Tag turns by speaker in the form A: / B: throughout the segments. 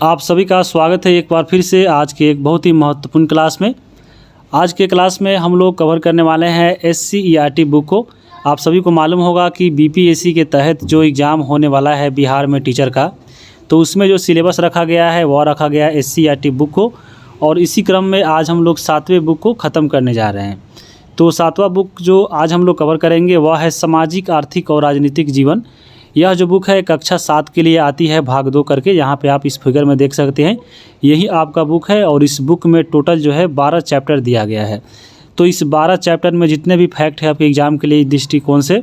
A: आप सभी का स्वागत है एक बार फिर से आज के एक बहुत ही महत्वपूर्ण क्लास में। आज के क्लास में हम लोग कवर करने वाले हैं SCERT बुक को। आप सभी को मालूम होगा कि BPSC के तहत जो एग्ज़ाम होने वाला है बिहार में टीचर का, तो उसमें जो सिलेबस रखा गया है वह रखा गया है SCERT बुक को। और इसी क्रम में आज हम लोग 7वें बुक को ख़त्म करने जा रहे हैं। तो 7वां बुक जो आज हम लोग कवर करेंगे वह है सामाजिक, आर्थिक और राजनीतिक जीवन। यह जो बुक है कक्षा 7 के लिए आती है भाग 2 करके। यहाँ पे आप इस फिगर में देख सकते हैं, यही आपका बुक है। और इस बुक में टोटल जो है 12 चैप्टर दिया गया है। तो इस 12 चैप्टर में जितने भी फैक्ट है आपके एग्ज़ाम के लिए दृष्टिकोण से,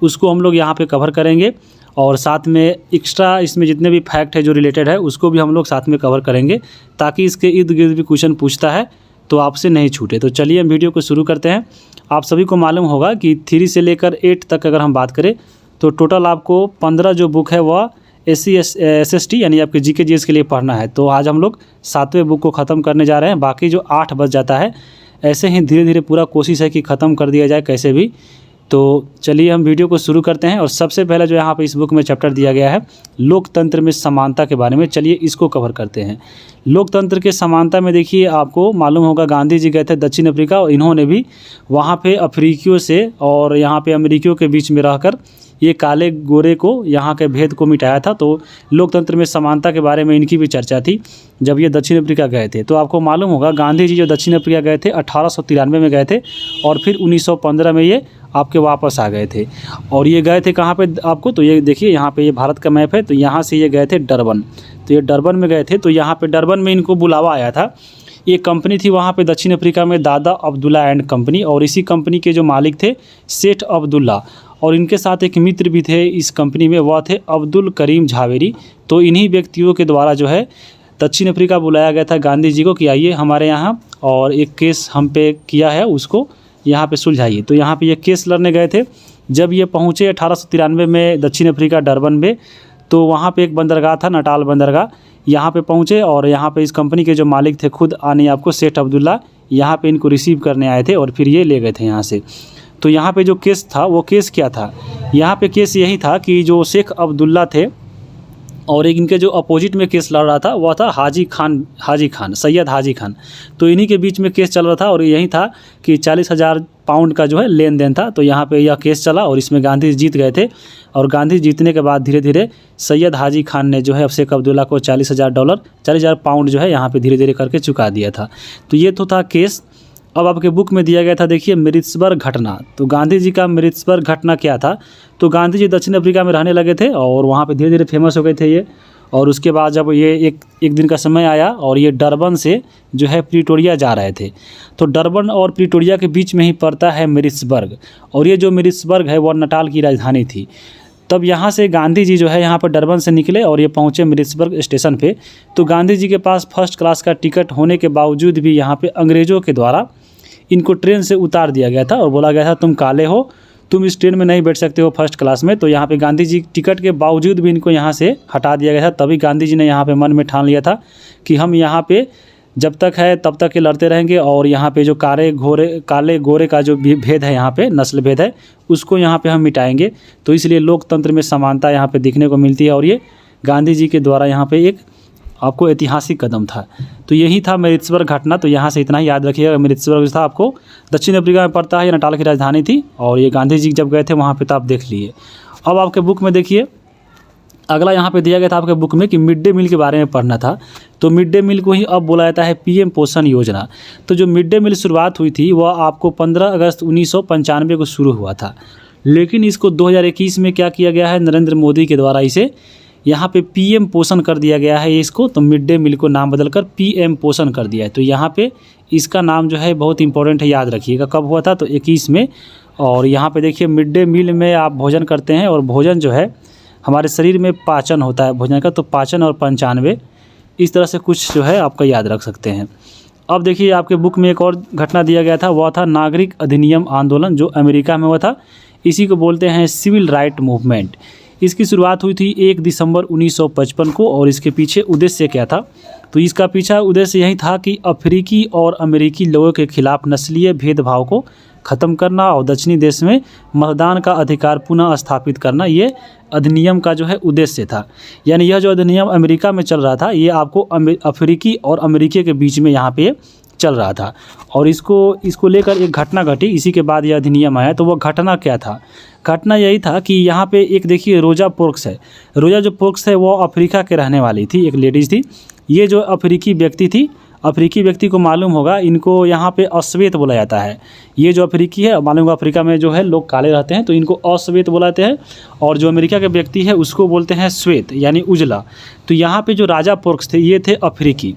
A: उसको हम लोग यहाँ पे कवर करेंगे। और साथ में एक्स्ट्रा इसमें जितने भी फैक्ट है जो रिलेटेड है उसको भी हम लोग साथ में कवर करेंगे, ताकि इसके इर्द गिर्द भी क्वेश्चन पूछता है तो आपसे नहीं छूटे। तो चलिए हम वीडियो को शुरू करते हैं। आप सभी को मालूम होगा कि 3 से लेकर 8 तक अगर हम बात करें तो टोटल आपको 15 जो बुक है वह SC SST यानी आपके GK GS के लिए पढ़ना है। तो आज हम लोग 7वें बुक को ख़त्म करने जा रहे हैं। बाकी जो 8 बज जाता है, ऐसे ही धीरे धीरे पूरा कोशिश है कि ख़त्म कर दिया जाए कैसे भी। तो चलिए हम वीडियो को शुरू करते हैं। और सबसे पहले जो यहाँ पे इस बुक में चैप्टर दिया गया है लोकतंत्र में समानता के बारे में, चलिए इसको कवर करते हैं। लोकतंत्र के समानता में देखिए, आपको मालूम होगा गांधी जी गए थे दक्षिण अफ्रीका और इन्होंने भी वहाँ पे अफ्रीकियों से और यहाँ पे अमेरिकियों के बीच में रहकर ये काले गोरे को यहाँ के भेद को मिटाया था। तो लोकतंत्र में समानता के बारे में इनकी भी चर्चा थी जब ये दक्षिण अफ्रीका गए थे। तो आपको मालूम होगा गांधी जी जो दक्षिण अफ्रीका गए थे 1893 में गए थे और फिर 1915 में ये आपके वापस आ गए थे। और ये गए थे कहाँ पे आपको, तो ये देखिए यहाँ पे ये भारत का मैप है। तो यहाँ से ये गए थे डरबन। तो ये डरबन में गए थे। तो यहाँ पे डरबन में इनको बुलावा आया था। ये कंपनी थी वहाँ पे दक्षिण अफ्रीका में, दादा अब्दुल्ला एंड कंपनी। और इसी कंपनी के जो मालिक थे सेठ अब्दुल्ला, और इनके साथ एक मित्र भी थे इस कंपनी में, वह थे अब्दुल करीम झावेरी। तो इन्हीं व्यक्तियों के द्वारा जो है दक्षिण अफ्रीका बुलाया गया था गांधी जी को कि आइए हमारे यहाँ और एक केस हम पे किया है उसको यहाँ पे सुलझाइए। तो यहाँ पे ये केस लड़ने गए थे। जब ये पहुँचे 1893 में दक्षिण अफ्रीका डरबन में, तो वहाँ पे एक बंदरगाह था नटाल बंदरगाह, यहाँ पे पहुँचे। और यहाँ पे इस कंपनी के जो मालिक थे खुद आने आपको सेठ अब्दुल्ला, यहाँ पे इनको रिसीव करने आए थे और फिर ये ले गए थे यहाँ से। तो यहाँ पे जो केस था वो केस क्या था, यहाँ पे केस यही था कि जो शेख अब्दुल्ला थे और एक इनके जो अपोजिट में केस लड़ रहा था वह था हाजी खान सैयद हाजी खान। तो इन्हीं के बीच में केस चल रहा था और यही था कि 40,000 पाउंड का जो है लेन देन था। तो यहाँ पे यह केस चला और इसमें गांधी जीत गए थे। और गांधी जीतने के बाद धीरे धीरे सैयद हाजी खान ने जो है शेख अब्दुल्ला को $40,000 पाउंड जो है यहाँ पे धीरे धीरे करके चुका दिया था। तो ये तो था केस। अब आपके बुक में दिया गया था, देखिए मृत्सबर्ग घटना। तो गांधी जी का मृत्सबर्ग घटना क्या था, तो गांधी जी दक्षिण अफ्रीका में रहने लगे थे और वहाँ पे धीरे धीरे फेमस हो गए थे ये। और उसके बाद जब ये एक दिन का समय आया और ये डरबन से जो है प्रिटोरिया जा रहे थे, तो डरबन और प्रिटोरिया के बीच में ही पड़ता है मृत्सबर्ग। और ये जो मृत्सबर्ग है वह नटाल की राजधानी थी। तब यहाँ से गांधी जी जो है यहाँ पर डरबन से निकले और ये पहुँचे मृत्सबर्ग स्टेशन पे। तो गांधी जी के पास फर्स्ट क्लास का टिकट होने के बावजूद भी यहाँ पे अंग्रेज़ों के द्वारा इनको ट्रेन से उतार दिया गया था और बोला गया था तुम काले हो, तुम इस ट्रेन में नहीं बैठ सकते हो फर्स्ट क्लास में। तो यहाँ पे गांधी जी टिकट के बावजूद भी इनको यहाँ से हटा दिया गया था। तभी गांधी जी ने यहाँ पे मन में ठान लिया था कि हम यहाँ पे जब तक है तब तक ये लड़ते रहेंगे और यहाँ पे जो काले गोरे का जो भेद है, यहाँ पे नस्ल भेद है, उसको यहाँ पे हम मिटाएंगे। तो इसलिए लोकतंत्र में समानता यहाँ पे दिखने को मिलती है और ये गांधी जी के द्वारा यहाँ पे एक आपको ऐतिहासिक कदम था। तो यही था मृत्सबर्ग घटना। तो यहाँ से इतना ही याद रखिएगा, मृत्सबर्ग था आपको दक्षिण अफ्रीका में पड़ता है, ये नटाल की राजधानी थी। और ये गांधी जी जब गए थे वहाँ पे तो आप देख लिए। अब आपके बुक में देखिए अगला यहाँ पे दिया गया था आपके बुक में कि मिड डे मील के बारे में पढ़ना था। तो मिड डे मील को ही अब बोला जाता है PM पोषण योजना। तो जो मिड डे मील शुरुआत हुई थी वह आपको 15 अगस्त 1995 को शुरू हुआ था, लेकिन इसको 2021 में क्या किया गया है, नरेंद्र मोदी के द्वारा इसे यहाँ पे PM पोषण कर दिया गया है इसको। तो मिड डे मील को नाम बदलकर PM पोषण कर दिया है। तो यहाँ पे इसका नाम जो है बहुत इंपॉर्टेंट है, याद रखिएगा कब हुआ था, तो 21 में। और यहाँ पे देखिए मिड डे मील में आप भोजन करते हैं और भोजन जो है हमारे शरीर में पाचन होता है भोजन का, तो पाचन और 95 इस तरह से कुछ जो है आपका याद रख सकते हैं। अब देखिए आपके बुक में एक और घटना दिया गया था, वह था नागरिक अधिनियम आंदोलन जो अमेरिका में हुआ था। इसी को बोलते हैं सिविल राइट मूवमेंट। इसकी शुरुआत हुई थी 1 दिसंबर 1955 को। और इसके पीछे उद्देश्य क्या था, तो इसका पीछा उद्देश्य यही था कि अफ्रीकी और अमेरिकी लोगों के खिलाफ नस्लीय भेदभाव को ख़त्म करना और दक्षिणी देश में मतदान का अधिकार पुनः स्थापित करना, ये अधिनियम का जो है उद्देश्य था। यानी यह जो अधिनियम अमेरिका में चल रहा था, ये आपको अफ्रीकी और अमेरिकी के बीच में यहाँ पे चल रहा था। और इसको लेकर एक घटना घटी, इसी के बाद यह अधिनियम आया। तो वो घटना क्या था? घटना यही था कि यहाँ पे एक देखिए रोजा पार्क्स है। रोजा जो पार्क्स है वो अफ्रीका के रहने वाली थी, एक लेडीज़ थी। ये जो अफ्रीकी व्यक्ति थी, अफ्रीकी व्यक्ति को मालूम होगा, इनको यहाँ पे अश्वेत बोला जाता है। ये जो अफ्रीकी है, मालूम होगा अफ्रीका में जो है लोग काले रहते हैं, तो इनको अश्वेत बुलाते हैं। और जो अमेरिका के व्यक्ति है उसको बोलते हैं श्वेत, यानी उजला। तो यहाँ पे जो राजा पार्क्स थे, ये थे अफ्रीकी,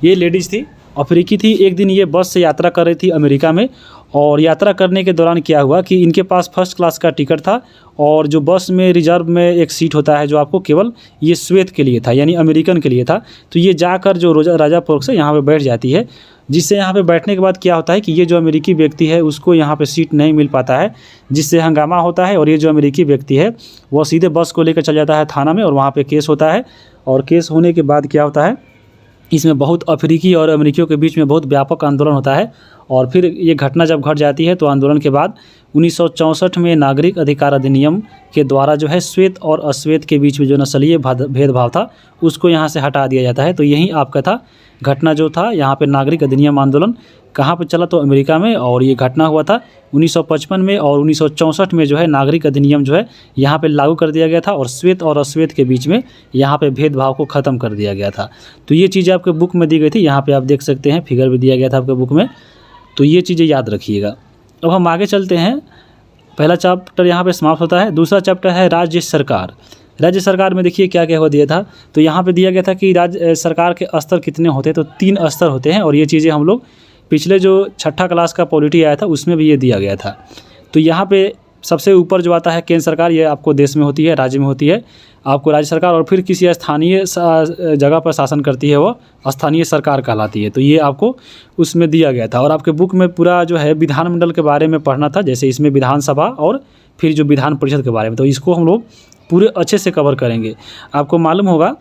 A: ये लेडीज़ थी, अफ्रीकी थी। एक दिन ये बस से यात्रा कर रही थी अमेरिका में, और यात्रा करने के दौरान क्या हुआ कि इनके पास फर्स्ट क्लास का टिकट था, और जो बस में रिजर्व में एक सीट होता है जो आपको केवल ये श्वेत के लिए था, यानी अमेरिकन के लिए था। तो ये जाकर जो राजा पार्क्स है यहाँ पे बैठ जाती है, जिससे यहाँ पे बैठने के बाद क्या होता है कि ये जो अमेरिकी व्यक्ति है उसको यहाँ पे सीट नहीं मिल पाता है, जिससे हंगामा होता है। और ये जो अमेरिकी व्यक्ति है वो सीधे बस को लेकर चल जाता है थाना में, और वहाँ पर केस होता है। और केस होने के बाद क्या होता है, इसमें बहुत अफ्रीकी और अमेरिकियों के बीच में बहुत व्यापक आंदोलन होता है। और फिर ये घटना जब घट जाती है तो आंदोलन के बाद 1964 में नागरिक अधिकार अधिनियम के द्वारा जो है श्वेत और अश्वेत के बीच में जो नस्लीय भेदभाव था उसको यहाँ से हटा दिया जाता है। तो यही आपका था घटना जो था यहाँ पे नागरिक अधिनियम आंदोलन कहाँ पे चला, तो अमेरिका में। और ये घटना हुआ था 1955 में, और 1964 में जो है नागरिक अधिनियम जो है यहाँ पे लागू कर दिया गया था, और श्वेत और अश्वेत के बीच में यहाँ पे भेदभाव को ख़त्म कर दिया गया था। तो ये चीज़ें आपके बुक में दी गई थी, यहाँ पे आप देख सकते हैं, फिगर भी दिया गया था आपके बुक में। तो ये चीज़ें याद रखिएगा। अब हम आगे चलते हैं। पहला चैप्टर यहाँ पे समाप्त होता है। दूसरा चैप्टर है राज्य सरकार। राज्य सरकार में देखिए क्या क्या हो दिया था। तो यहाँ पे दिया गया था कि राज्य सरकार के स्तर कितने होते हैं, तो 3 स्तर होते हैं। और ये चीज़ें हम लोग पिछले जो 6ठा क्लास का पॉलिटी आया था उसमें भी ये दिया गया था। तो यहाँ पे सबसे ऊपर जो आता है केंद्र सरकार, ये आपको देश में होती है, राज्य में होती है आपको राज्य सरकार। और फिर किसी स्थानीय जगह पर शासन करती है वो स्थानीय सरकार कहलाती है। तो ये आपको उसमें दिया गया था। और आपके बुक में पूरा जो है विधानमंडल के बारे में पढ़ना था, जैसे इसमें विधानसभा और फिर जो विधान परिषद के बारे में। तो इसको हम लोग पूरे अच्छे से कवर करेंगे। आपको मालूम होगा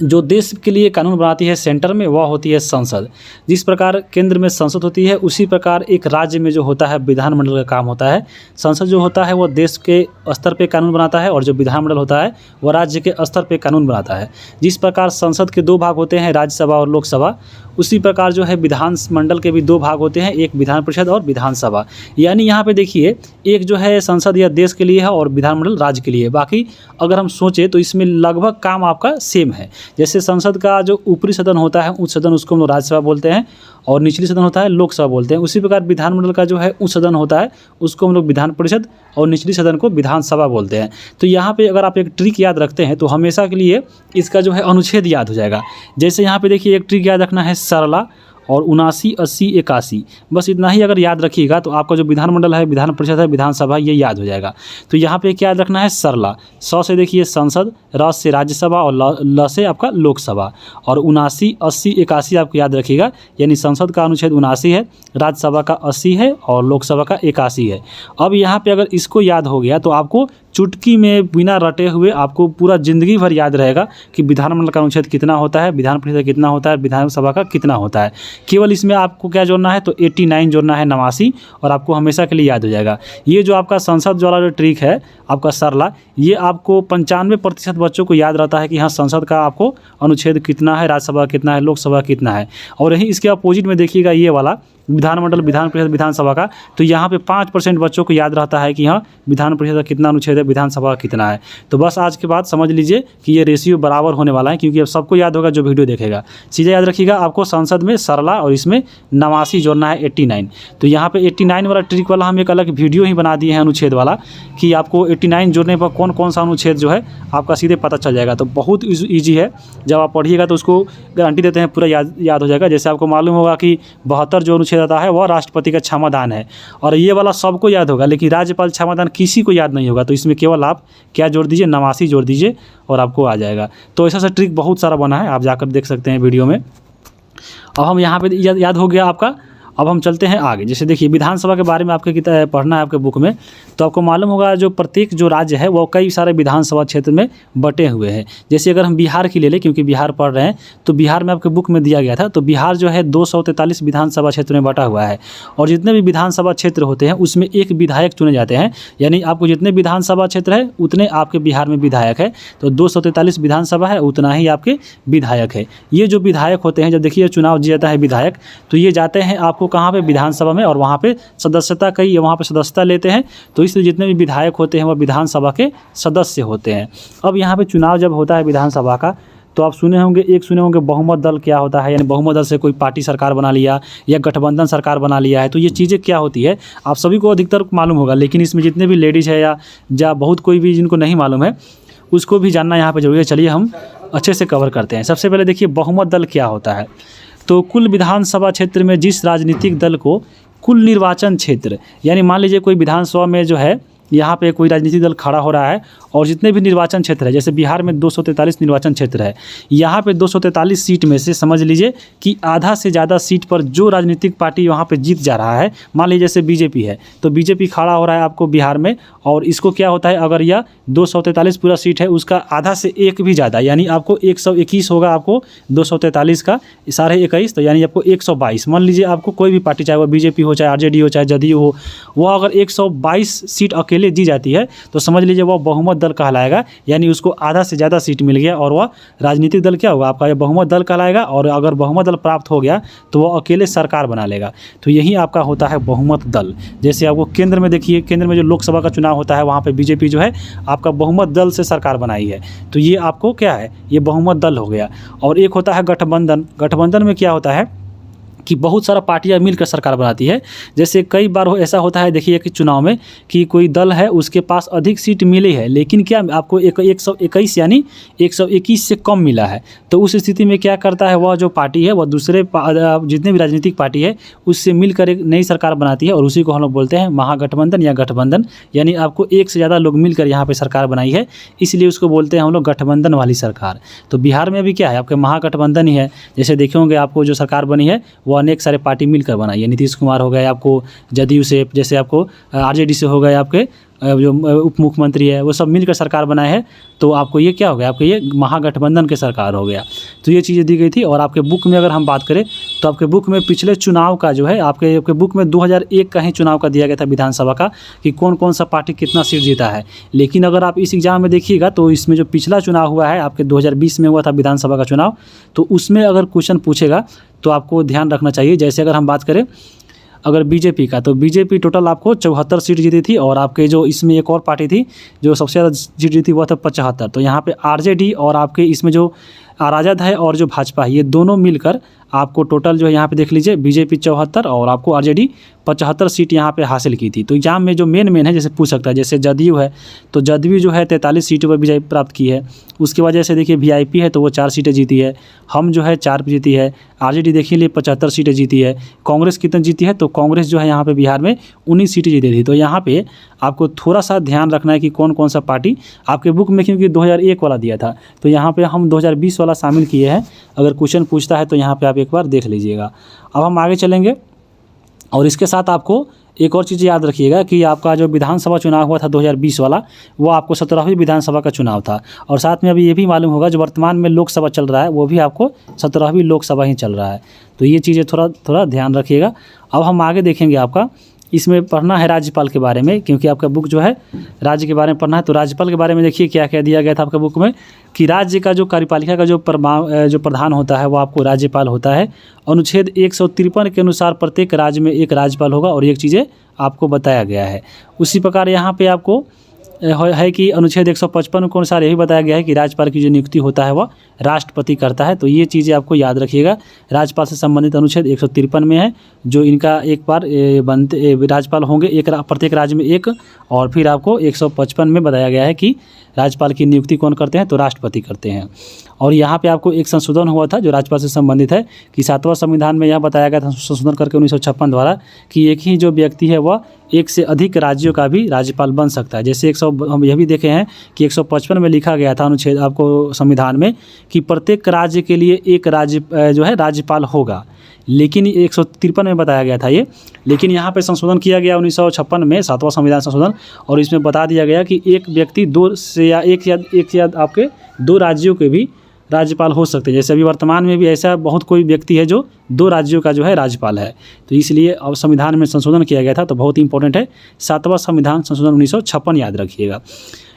A: जो देश के लिए कानून बनाती है सेंटर में, वह होती है संसद। जिस प्रकार केंद्र में संसद होती है उसी प्रकार एक राज्य में जो होता है विधानमंडल का काम होता है। संसद जो होता है वो देश के स्तर पे कानून बनाता है, और जो विधानमंडल होता है वह राज्य के स्तर पे कानून बनाता है। जिस प्रकार संसद के 2 भाग होते हैं, राज्यसभा और लोकसभा, उसी प्रकार जो है विधानमंडल के भी 2 भाग होते हैं, एक विधान परिषद और विधानसभा। यानी यहाँ पे देखिए एक जो है संसद या देश के लिए है और विधानमंडल राज्य के लिए। बाकी अगर हम सोचें तो इसमें लगभग काम आपका सेम है। जैसे संसद का जो ऊपरी सदन होता है उच्च सदन, उसको हम लोग राज्यसभा बोलते हैं, और निचली सदन होता है लोकसभा बोलते हैं। उसी प्रकार विधानमंडल का जो है उच्च सदन होता है उसको हम लोग विधान परिषद, और निचली सदन को विधानसभा बोलते हैं। तो यहाँ पे अगर आप एक ट्रिक याद रखते हैं तो हमेशा के लिए इसका जो है अनुच्छेद याद हो जाएगा। जैसे यहाँ पे देखिए एक ट्रिक याद रखना है, सरला और 79, 80, 81, बस इतना ही अगर याद रखिएगा तो आपका जो विधानमंडल है, विधान परिषद है, विधानसभा, ये याद हो जाएगा। तो यहाँ पे क्या याद रखना है, सरला। 100 से देखिए संसद, र से राज्यसभा, और ल से आपका लोकसभा। और 79, 80, 81 आपको याद रखिएगा। यानी संसद का अनुच्छेद 79 है, राज्यसभा का 80 है, और लोकसभा का 81 है। अब यहाँ पे अगर इसको याद हो गया तो आपको चुटकी में बिना रटे हुए आपको पूरा ज़िंदगी भर याद रहेगा कि विधानमंडल का अनुच्छेद कितना होता है, विधान परिषद कितना होता है, विधानसभा का कितना होता है। केवल इसमें आपको क्या जोड़ना है, तो 89 जोड़ना है, 89, और आपको हमेशा के लिए याद हो जाएगा। ये जो आपका संसद वाला जो ट्रिक है आपका सरला, ये आपको 95% बच्चों को याद रहता है कि हाँ संसद का आपको अनुच्छेद कितना है, राज्यसभा कितना है, लोकसभा कितना है। और यही इसके अपोजिट में देखिएगा ये वाला विधानमंडल, विधान परिषद, विधानसभा का, तो यहाँ पे 5% बच्चों को याद रहता है कि हाँ विधान परिषद का कितना अनुच्छेद है, विधानसभा का कितना है। तो बस आज के बाद समझ लीजिए कि ये रेशियो बराबर होने वाला है, क्योंकि अब सबको याद होगा जो वीडियो देखेगा। सीधे याद रखिएगा आपको संसद में सरला और इसमें 89 जोड़ना है, 89। तो यहाँ पे 89 वाला ट्रिक वाला हम एक अलग वीडियो ही बना दिए हैं अनुच्छेद वाला, कि आपको 89 जोड़ने पर कौन कौन सा अनुच्छेद जो है आपका सीधे पता चल जाएगा। तो बहुत ईजी है, जब आप पढ़िएगा तो उसको गारंटी देते हैं पूरा याद हो जाएगा। जैसे आपको मालूम होगा कि 72 जो अनुच्छेद आता है वह राष्ट्रपति का क्षमादान है, और ये वाला सबको याद होगा, लेकिन राज्यपाल क्षमादान किसी को याद नहीं होगा। तो इसमें केवल आप क्या जोड़ दीजिए, 89 जोड़ दीजिए और आपको आ जाएगा। तो ऐसा ट्रिक बहुत सारा बना है, आप जाकर देख सकते हैं वीडियो में। अब हम यहाँ पे याद हो गया आपका। अब हम चलते हैं आगे। जैसे देखिए विधानसभा के बारे में आपके पढ़ना है आपके बुक में, तो आपको मालूम होगा जो प्रत्येक जो राज्य है वो कई सारे विधानसभा क्षेत्र में बटे हुए हैं। जैसे अगर हम बिहार की ले लें, क्योंकि बिहार पढ़ रहे हैं, तो बिहार में आपके बुक में दिया गया था, तो बिहार जो है 243 विधानसभा क्षेत्र में बटा हुआ है। और जितने भी विधानसभा क्षेत्र होते हैं उसमें एक विधायक चुने जाते हैं, यानी आपको जितने विधानसभा क्षेत्र है उतने आपके बिहार में विधायक है। तो 243 विधानसभा है, उतना ही आपके विधायक है। ये जो विधायक होते हैं, जब देखिए चुनाव दिया जाता है विधायक, तो ये जाते हैं आपको कहाँ पे, विधानसभा में, और वहाँ पे सदस्यता कई वहाँ पे सदस्यता लेते हैं। तो इसलिए जितने भी विधायक होते हैं वह विधानसभा के सदस्य होते हैं। अब यहाँ पे चुनाव जब होता है विधानसभा का, तो आप सुने होंगे बहुमत दल क्या होता है, यानी बहुमत दल से कोई पार्टी सरकार बना लिया या गठबंधन सरकार बना लिया है। तो ये चीज़ें क्या होती है आप सभी को अधिकतर मालूम होगा, लेकिन इसमें जितने भी लेडीज़ है या बहुत कोई भी जिनको नहीं मालूम है उसको भी जानना यहाँ पे जरूरी है। चलिए हम अच्छे से कवर करते हैं। सबसे पहले देखिए बहुमत दल क्या होता है। तो कुल विधानसभा क्षेत्र में जिस राजनीतिक दल को कुल निर्वाचन क्षेत्र, यानी मान लीजिए कोई विधानसभा में जो है यहाँ पे कोई राजनीतिक दल खड़ा हो रहा है और जितने भी निर्वाचन क्षेत्र है, जैसे बिहार में 243 निर्वाचन क्षेत्र है, यहाँ पे 243 सीट में से समझ लीजिए कि आधा से ज़्यादा सीट पर जो राजनीतिक पार्टी वहाँ पे जीत जा रहा है, मान लीजिए जैसे बीजेपी है, तो बीजेपी खड़ा हो रहा है आपको बिहार में, और इसको क्या होता है, अगर यह 243 पूरा सीट है उसका आधा से एक भी ज़्यादा, यानी आपको 121 होगा, आपको 243 का 21.5, तो यानी आपको 122, मान लीजिए आपको कोई भी पार्टी, चाहे वह बीजेपी हो, चाहे आरजेडी हो, चाहे जदयू हो, वह अगर 122 सीट अकेले जी जाती है तो समझ लीजिए वह बहुमत दल कहलाएगा, यानी उसको आधा से ज़्यादा सीट मिल गया और वह राजनीतिक दल क्या होगा आपका, यह बहुमत दल कहलाएगा। और अगर बहुमत दल प्राप्त हो गया तो वह अकेले सरकार बना लेगा। तो यही आपका होता है बहुमत दल। जैसे आपको केंद्र में देखिए, केंद्र में जो लोकसभा का चुनाव होता है वहाँ पे बीजेपी जो है आपका बहुमत दल से सरकार बनाई है, तो ये आपको क्या है, ये बहुमत दल हो गया। और एक होता है गठबंधन। गठबंधन में क्या होता है कि बहुत सारा पार्टियां मिलकर सरकार बनाती है। जैसे कई बार ऐसा होता है, देखिए कि चुनाव में कि कोई दल है उसके पास अधिक सीट मिली है, लेकिन क्या आपको 121 यानी 121 से कम मिला है, तो उस स्थिति में क्या करता है, वह जो पार्टी है वह दूसरे जितने भी राजनीतिक पार्टी है उससे मिलकर एक नई सरकार बनाती है, और उसी को हम लोग बोलते हैं महागठबंधन या गठबंधन। यानी आपको एक से ज़्यादा लोग मिलकर यहाँ पर सरकार बनाई है, इसलिए उसको बोलते हैं हम लोग गठबंधन वाली सरकार। तो बिहार में भी क्या है, आपके महागठबंधन ही है। जैसे देखे होंगे आपको जो सरकार बनी है वो अनेक सारे पार्टी मिलकर बनाई है। नीतीश कुमार हो गए आपको जदयू से, जैसे आपको आरजेडी से हो गए आपके जो उप मुख्यमंत्री है, वो सब मिलकर सरकार बनाए हैं। तो आपको ये क्या हो गया, आपको ये महागठबंधन की सरकार हो गया। तो ये चीज़ें दी गई थी। और आपके बुक में अगर हम बात करें तो आपके बुक में पिछले चुनाव का जो है, आपके बुक में 2001 का ही चुनाव का दिया गया था विधानसभा का, कि कौन कौन सा पार्टी कितना सीट जीता है। लेकिन अगर आप इस एग्जाम में देखिएगा तो इसमें जो पिछला चुनाव हुआ है आपके 2020 में हुआ था विधानसभा का चुनाव, तो उसमें अगर क्वेश्चन पूछेगा तो आपको ध्यान रखना चाहिए। जैसे अगर हम बात करें अगर बीजेपी का, तो बीजेपी टोटल आपको 74 सीट जीती थी, और आपके जो इसमें एक और पार्टी थी जो सबसे ज़्यादा सीट जीती वह था 75। तो यहाँ पे आरजेडी और आपके इसमें जो राजद है और जो भाजपा है, ये दोनों मिलकर आपको टोटल जो है यहाँ पे देख लीजिए बीजेपी 74 और आपको आरजेडी 75 सीट यहाँ पे हासिल की थी। तो एग्जाम में जो मेन है, जैसे पूछ सकता है, जैसे जदयू है तो जदयू जो है 43 सीटों पर विजय प्राप्त की है। उसके वजह से देखिए वीआईपी है तो वो 4 सीटें जीती है, हम जो है 4 पे जीती है, आरजेडी देखिए लिए 75 सीटें जीती है। कांग्रेस कितनी जीती है, तो कांग्रेस जो है यहाँ पे बिहार में 19 सीटें जीती थी। तो यहाँ पे आपको थोड़ा सा ध्यान रखना है कि कौन कौन सा पार्टी आपके बुक में, क्योंकि 2001 वाला दिया था तो यहाँ पे हम 2020 वाला शामिल किए हैं। अगर क्वेश्चन पूछता है तो यहाँ पे आप एक बार देख लीजिएगा। अब हम आगे चलेंगे, और इसके साथ आपको एक और चीज़ याद रखिएगा कि आपका जो विधानसभा चुनाव हुआ था 2020 वाला, वो आपको 17वीं विधानसभा का चुनाव था। और साथ में अभी ये भी मालूम होगा जो वर्तमान में लोकसभा चल रहा है वो भी आपको 17वीं लोकसभा ही चल रहा है। तो ये चीज़ें थोड़ा ध्यान रखिएगा। अब हम आगे देखेंगे, आपका इसमें पढ़ना है राज्यपाल के बारे में, क्योंकि आपका बुक जो है राज्य के बारे में पढ़ना है। तो राज्यपाल के बारे में देखिए क्या क्या दिया गया था आपके बुक में, कि राज्य का जो कार्यपालिका का जो प्रधान होता है वो आपको राज्यपाल होता है। अनुच्छेद 153 के अनुसार प्रत्येक राज्य में एक राज्यपाल होगा, और एक चीज़ें आपको बताया गया है। उसी प्रकार यहाँ पे आपको है कि अनुच्छेद 155 के अनुसार यही बताया गया है कि राज्यपाल की जो नियुक्ति होता है वह राष्ट्रपति करता है। तो ये चीज़ें आपको याद रखिएगा। राज्यपाल से संबंधित अनुच्छेद 153 में है, जो इनका एक बार बनते राज्यपाल होंगे एक प्रत्येक राज्य में एक, और फिर आपको 155 में बताया गया है कि राज्यपाल की नियुक्ति कौन करते हैं, तो राष्ट्रपति करते हैं। और यहाँ पे आपको एक संशोधन हुआ था जो राज्यपाल से संबंधित है कि 7वां संविधान में यह बताया गया था संशोधन करके 1956 द्वारा कि एक ही जो व्यक्ति है वह एक से अधिक राज्यों का भी राज्यपाल बन सकता है। जैसे हम यह भी देखे हैं कि 155 में लिखा गया था अनुच्छेद आपको संविधान में कि प्रत्येक राज्य के लिए एक राज्य जो है राज्यपाल होगा, लेकिन 153 में बताया गया था ये, लेकिन यहाँ पे संशोधन किया गया 1956 में 7वां संविधान संशोधन, और इसमें बता दिया गया कि एक व्यक्ति दो से या एक या आपके 2 राज्यों के भी राज्यपाल हो सकते हैं। जैसे अभी वर्तमान में भी ऐसा बहुत कोई व्यक्ति है जो 2 राज्यों का जो है राज्यपाल है। तो इसलिए अब संविधान में संशोधन किया गया था, तो बहुत इंपॉर्टेंट है 7वां संविधान संशोधन 1956 याद रखिएगा।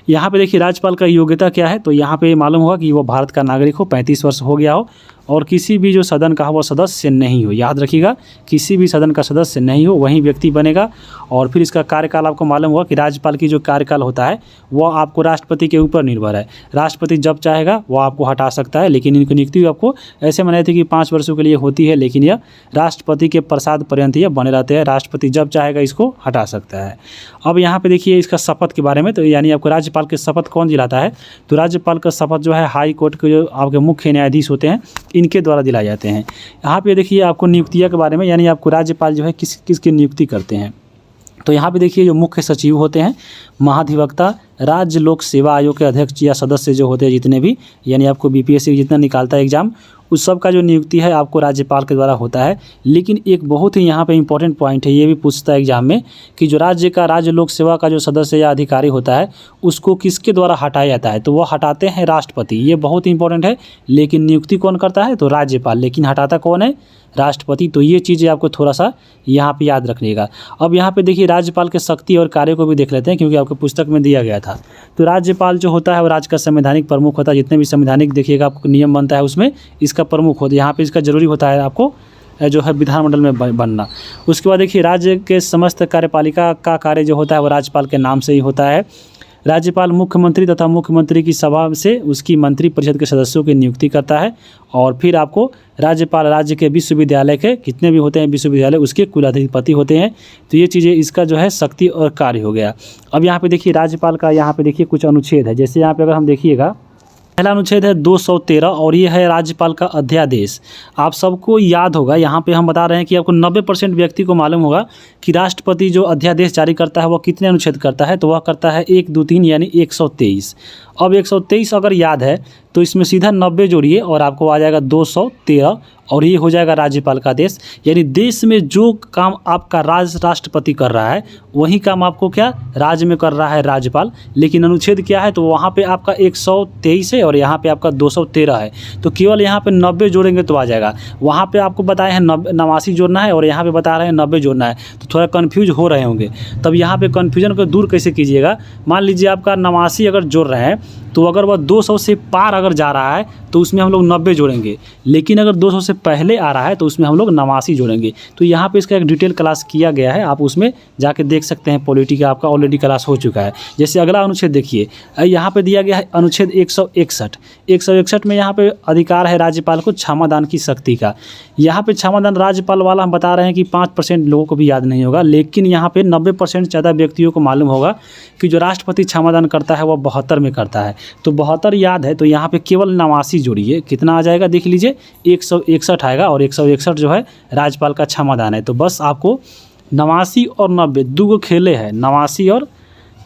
A: यहाँ पे देखिए राज्यपाल का योग्यता क्या है, तो यहाँ पे मालूम होगा कि वो भारत का नागरिक हो, 35 वर्ष हो गया हो और किसी भी जो सदन का वो सदस्य नहीं हो। याद रखिएगा, किसी भी सदन का सदस्य नहीं हो वही व्यक्ति बनेगा। और फिर इसका कार्यकाल आपको मालूम होगा कि राज्यपाल की जो कार्यकाल होता है वह आपको राष्ट्रपति के ऊपर निर्भर है। राष्ट्रपति जब चाहेगा वो आपको हटा सकता है, लेकिन इनकी नियुक्ति आपको ऐसे मनाई थी कि 5 वर्षों के लिए होती है, लेकिन यह राष्ट्रपति के प्रसाद पर्यंत यह बने रहते हैं। राष्ट्रपति जब चाहेगा इसको हटा सकता है। अब यहाँ पे देखिए इसका शपथ के बारे में, तो यानी आपको राज्यपाल के शपथ कौन दिलाता है, तो राज्यपाल का शपथ जो है हाई कोर्ट के जो आपके मुख्य न्यायाधीश होते हैं इनके द्वारा दिलाए जाते हैं। यहाँ पे देखिए आपको नियुक्तियाँ के बारे में, यानी आपको राज्यपाल जो है किसकी नियुक्ति करते हैं, तो यहाँ पे देखिए जो मुख्य सचिव होते हैं, महाधिवक्ता, राज्य लोक सेवा आयोग के अध्यक्ष या सदस्य जो होते हैं जितने भी, यानी आपको बीपीएससी जितना निकालता है एग्जाम, उस सब का जो नियुक्ति है आपको राज्यपाल के द्वारा होता है। लेकिन एक बहुत ही यहाँ पे इंपॉर्टेंट पॉइंट है, ये भी पूछता है एग्जाम में कि जो राज्य लोक सेवा का जो सदस्य या अधिकारी होता है उसको किसके द्वारा हटाया जाता है, तो वो हटाते हैं राष्ट्रपति। ये बहुत इंपॉर्टेंट है, लेकिन नियुक्ति कौन करता है, तो राज्यपाल, लेकिन हटाता कौन है, राष्ट्रपति। तो ये चीज़ें आपको थोड़ा सा यहाँ पे याद रखिएगा। अब यहाँ पे देखिए राज्यपाल के शक्ति और कार्य को भी देख लेते हैं, क्योंकि आपको पुस्तक में दिया गया था। तो राज्यपाल जो होता है वो राज्य का संवैधानिक प्रमुख होता है। जितने भी संवैधानिक देखिएगा आपको नियम बनता है उसमें इसका प्रमुख होता है। यहाँ पे इसका जरूरी होता है आपको जो है विधानमंडल में बनना। उसके बाद देखिए राज्य के समस्त कार्यपालिका का कार्य जो होता है वो राज्यपाल के नाम से ही होता है। राज्यपाल मुख्यमंत्री तथा मुख्यमंत्री की सभा से उसकी मंत्री परिषद के सदस्यों की नियुक्ति करता है। और फिर आपको राज्यपाल राज्य के विश्वविद्यालय के कितने भी होते हैं विश्वविद्यालय उसके कुलाधिपति होते हैं। तो ये चीज़ें इसका जो है शक्ति और कार्य हो गया। अब यहाँ पे देखिए राज्यपाल का यहाँ पे देखिए कुछ अनुच्छेद है। जैसे यहाँ पे अगर हम देखिएगा, पहला अनुच्छेद है 213 और ये है राज्यपाल का अध्यादेश। आप सबको याद होगा, यहाँ पे हम बता रहे हैं कि आपको 90% व्यक्ति को मालूम होगा कि राष्ट्रपति जो अध्यादेश जारी करता है वह कितने अनुच्छेद करता है, तो वह करता है 1, 2, 3 यानी 123। अब 123 अगर याद है तो इसमें सीधा 90 जोड़िए और आपको आ जाएगा 213 और ये हो जाएगा राज्यपाल का आदेश। यानी देश में जो काम आपका राष्ट्रपति कर रहा है वही काम आपको क्या राज्य में कर रहा है राज्यपाल। लेकिन अनुच्छेद क्या है, तो वहाँ पे आपका 123 है और यहाँ पे आपका 213 है, तो केवल यहाँ पे 90 जोड़ेंगे तो आ जाएगा। वहाँ पे आपको बताए हैं 89 जोड़ना है और यहाँ पे बता रहे हैं 90 जोड़ना है, तो थोड़ा कन्फ्यूज हो रहे होंगे। तब यहाँ पे कन्फ्यूजन को दूर कैसे कीजिएगा, मान लीजिए आपका 89 अगर जोड़ रहे हैं तो अगर वह 200 से पार अगर जा रहा है तो उसमें हम लोग 90 जोड़ेंगे, लेकिन अगर 200 से पहले आ रहा है तो उसमें हम लोग 89 जोड़ेंगे। तो यहाँ पे इसका एक डिटेल क्लास किया गया है, आप उसमें जाके देख सकते हैं। पॉलिटी का आपका ऑलरेडी क्लास हो चुका है। जैसे अगला अनुच्छेद देखिए, यहाँ पे दिया गया है अनुच्छेद 161 में यहाँ पे अधिकार है राज्यपाल को क्षमादान की शक्ति का। यहाँ पे क्षमादान राज्यपाल वाला हम बता रहे हैं कि 5% लोगों को भी याद नहीं होगा, लेकिन यहाँ पे 90% ज़्यादा व्यक्तियों को मालूम होगा कि जो राष्ट्रपति क्षमादान करता है वह 72 में करता है। तो 72 याद है, तो यहाँ पे केवल 89 जोड़िए, कितना आ जाएगा देख लीजिए 161 आएगा और 161 जो है राज्यपाल का क्षमादान है। तो बस आपको 89 और 90 दो खेले हैं, 89 और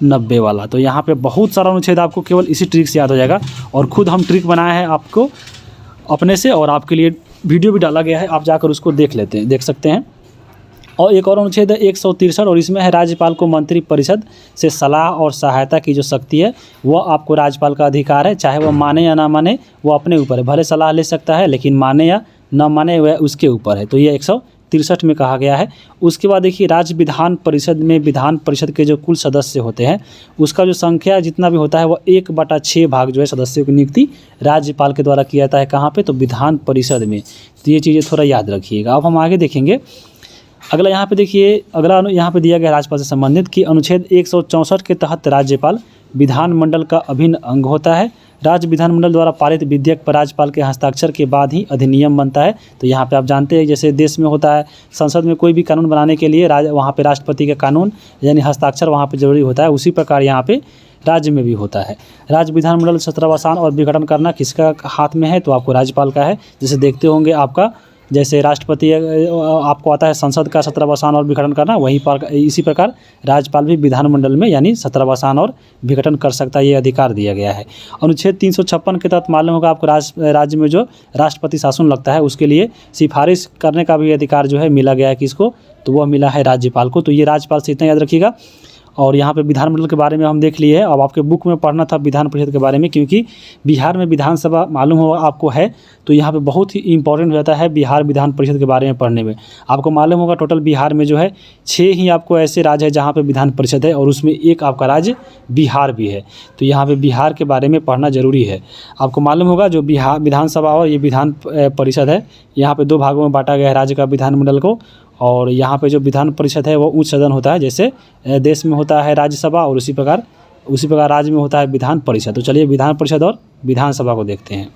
A: 90 वाला। तो यहाँ पे बहुत सारा अनुच्छेद आपको केवल इसी ट्रिक से याद हो जाएगा। और खुद हम ट्रिक बनाए हैं आपको अपने से, और आपके लिए वीडियो भी डाला गया है, आप जाकर उसको देख सकते हैं। और एक और अनुच्छेद है 163 और इसमें है राज्यपाल को मंत्री परिषद से सलाह और सहायता की जो शक्ति है वह आपको राज्यपाल का अधिकार है। चाहे वह माने या ना माने वो अपने ऊपर है, भले सलाह ले सकता है लेकिन माने या ना माने वह उसके ऊपर है। तो ये 163 में कहा गया है। उसके बाद देखिए राज्य विधान परिषद में विधान परिषद के जो कुल सदस्य होते हैं उसका जो संख्या जितना भी होता है वह 1/6 भाग जो है सदस्यों की नियुक्ति राज्यपाल के द्वारा किया जाता है। कहाँ पे, तो विधान परिषद में। तो ये चीज़ें थोड़ा याद रखिएगा। अब हम आगे देखेंगे। अगला यहाँ पे देखिए, अगला यहाँ पे दिया गया राज्यपाल से संबंधित कि अनुच्छेद 164 के तहत राज्यपाल विधानमंडल का अभिन्न अंग होता है। राज्य विधानमंडल द्वारा पारित विधेयक पर राज्यपाल के हस्ताक्षर के बाद ही अधिनियम बनता है। तो यहाँ पे आप जानते हैं जैसे देश में होता है संसद में कोई भी कानून बनाने के लिए वहाँ पे राष्ट्रपति का कानून यानी हस्ताक्षर वहाँ पे जरूरी होता है। उसी प्रकार यहाँ पे राज्य में भी होता है। राज्य विधानमंडल सत्रावसान और विघटन करना किसका हाथ में है? तो आपको राज्यपाल का है। जैसे देखते होंगे आपका जैसे राष्ट्रपति आपको आता है संसद का सत्रावसान और विघटन करना, वहीं पर इसी प्रकार राज्यपाल भी विधानमंडल में यानी सत्रावसान और विघटन कर सकता है, ये अधिकार दिया गया है। अनुच्छेद 356 के तहत मालूम होगा आपको राज्य में जो राष्ट्रपति शासन लगता है उसके लिए सिफारिश करने का भी अधिकार जो है मिला गया है किसको? तो वह मिला है राज्यपाल को। तो ये राज्यपाल से इतना याद रखिएगा। और यहाँ पे विधानमंडल के बारे में हम देख लिए हैं। अब आपके बुक में पढ़ना था विधान परिषद के बारे में, क्योंकि बिहार में विधानसभा मालूम हो आपको है, तो यहाँ पे बहुत ही इंपॉर्टेंट हो जाता है बिहार विधान परिषद के बारे में पढ़ने में। आपको मालूम होगा टोटल बिहार में जो है 6 ही आपको ऐसे राज्य है जहाँ पे विधान परिषद है, और उसमें एक आपका राज्य बिहार भी है। तो यहाँ पे बिहार के बारे में पढ़ना जरूरी है। आपको मालूम होगा जो बिहार विधानसभा और ये विधान परिषद है, यहाँ पे 2 भागों में बांटा गया है राज्य का विधानमंडल को। और यहाँ पे जो विधान परिषद है वो उच्च सदन होता है, जैसे देश में होता है राज्यसभा, और उसी प्रकार राज्य में होता है विधान परिषद। तो चलिए विधान परिषद और विधानसभा को देखते हैं।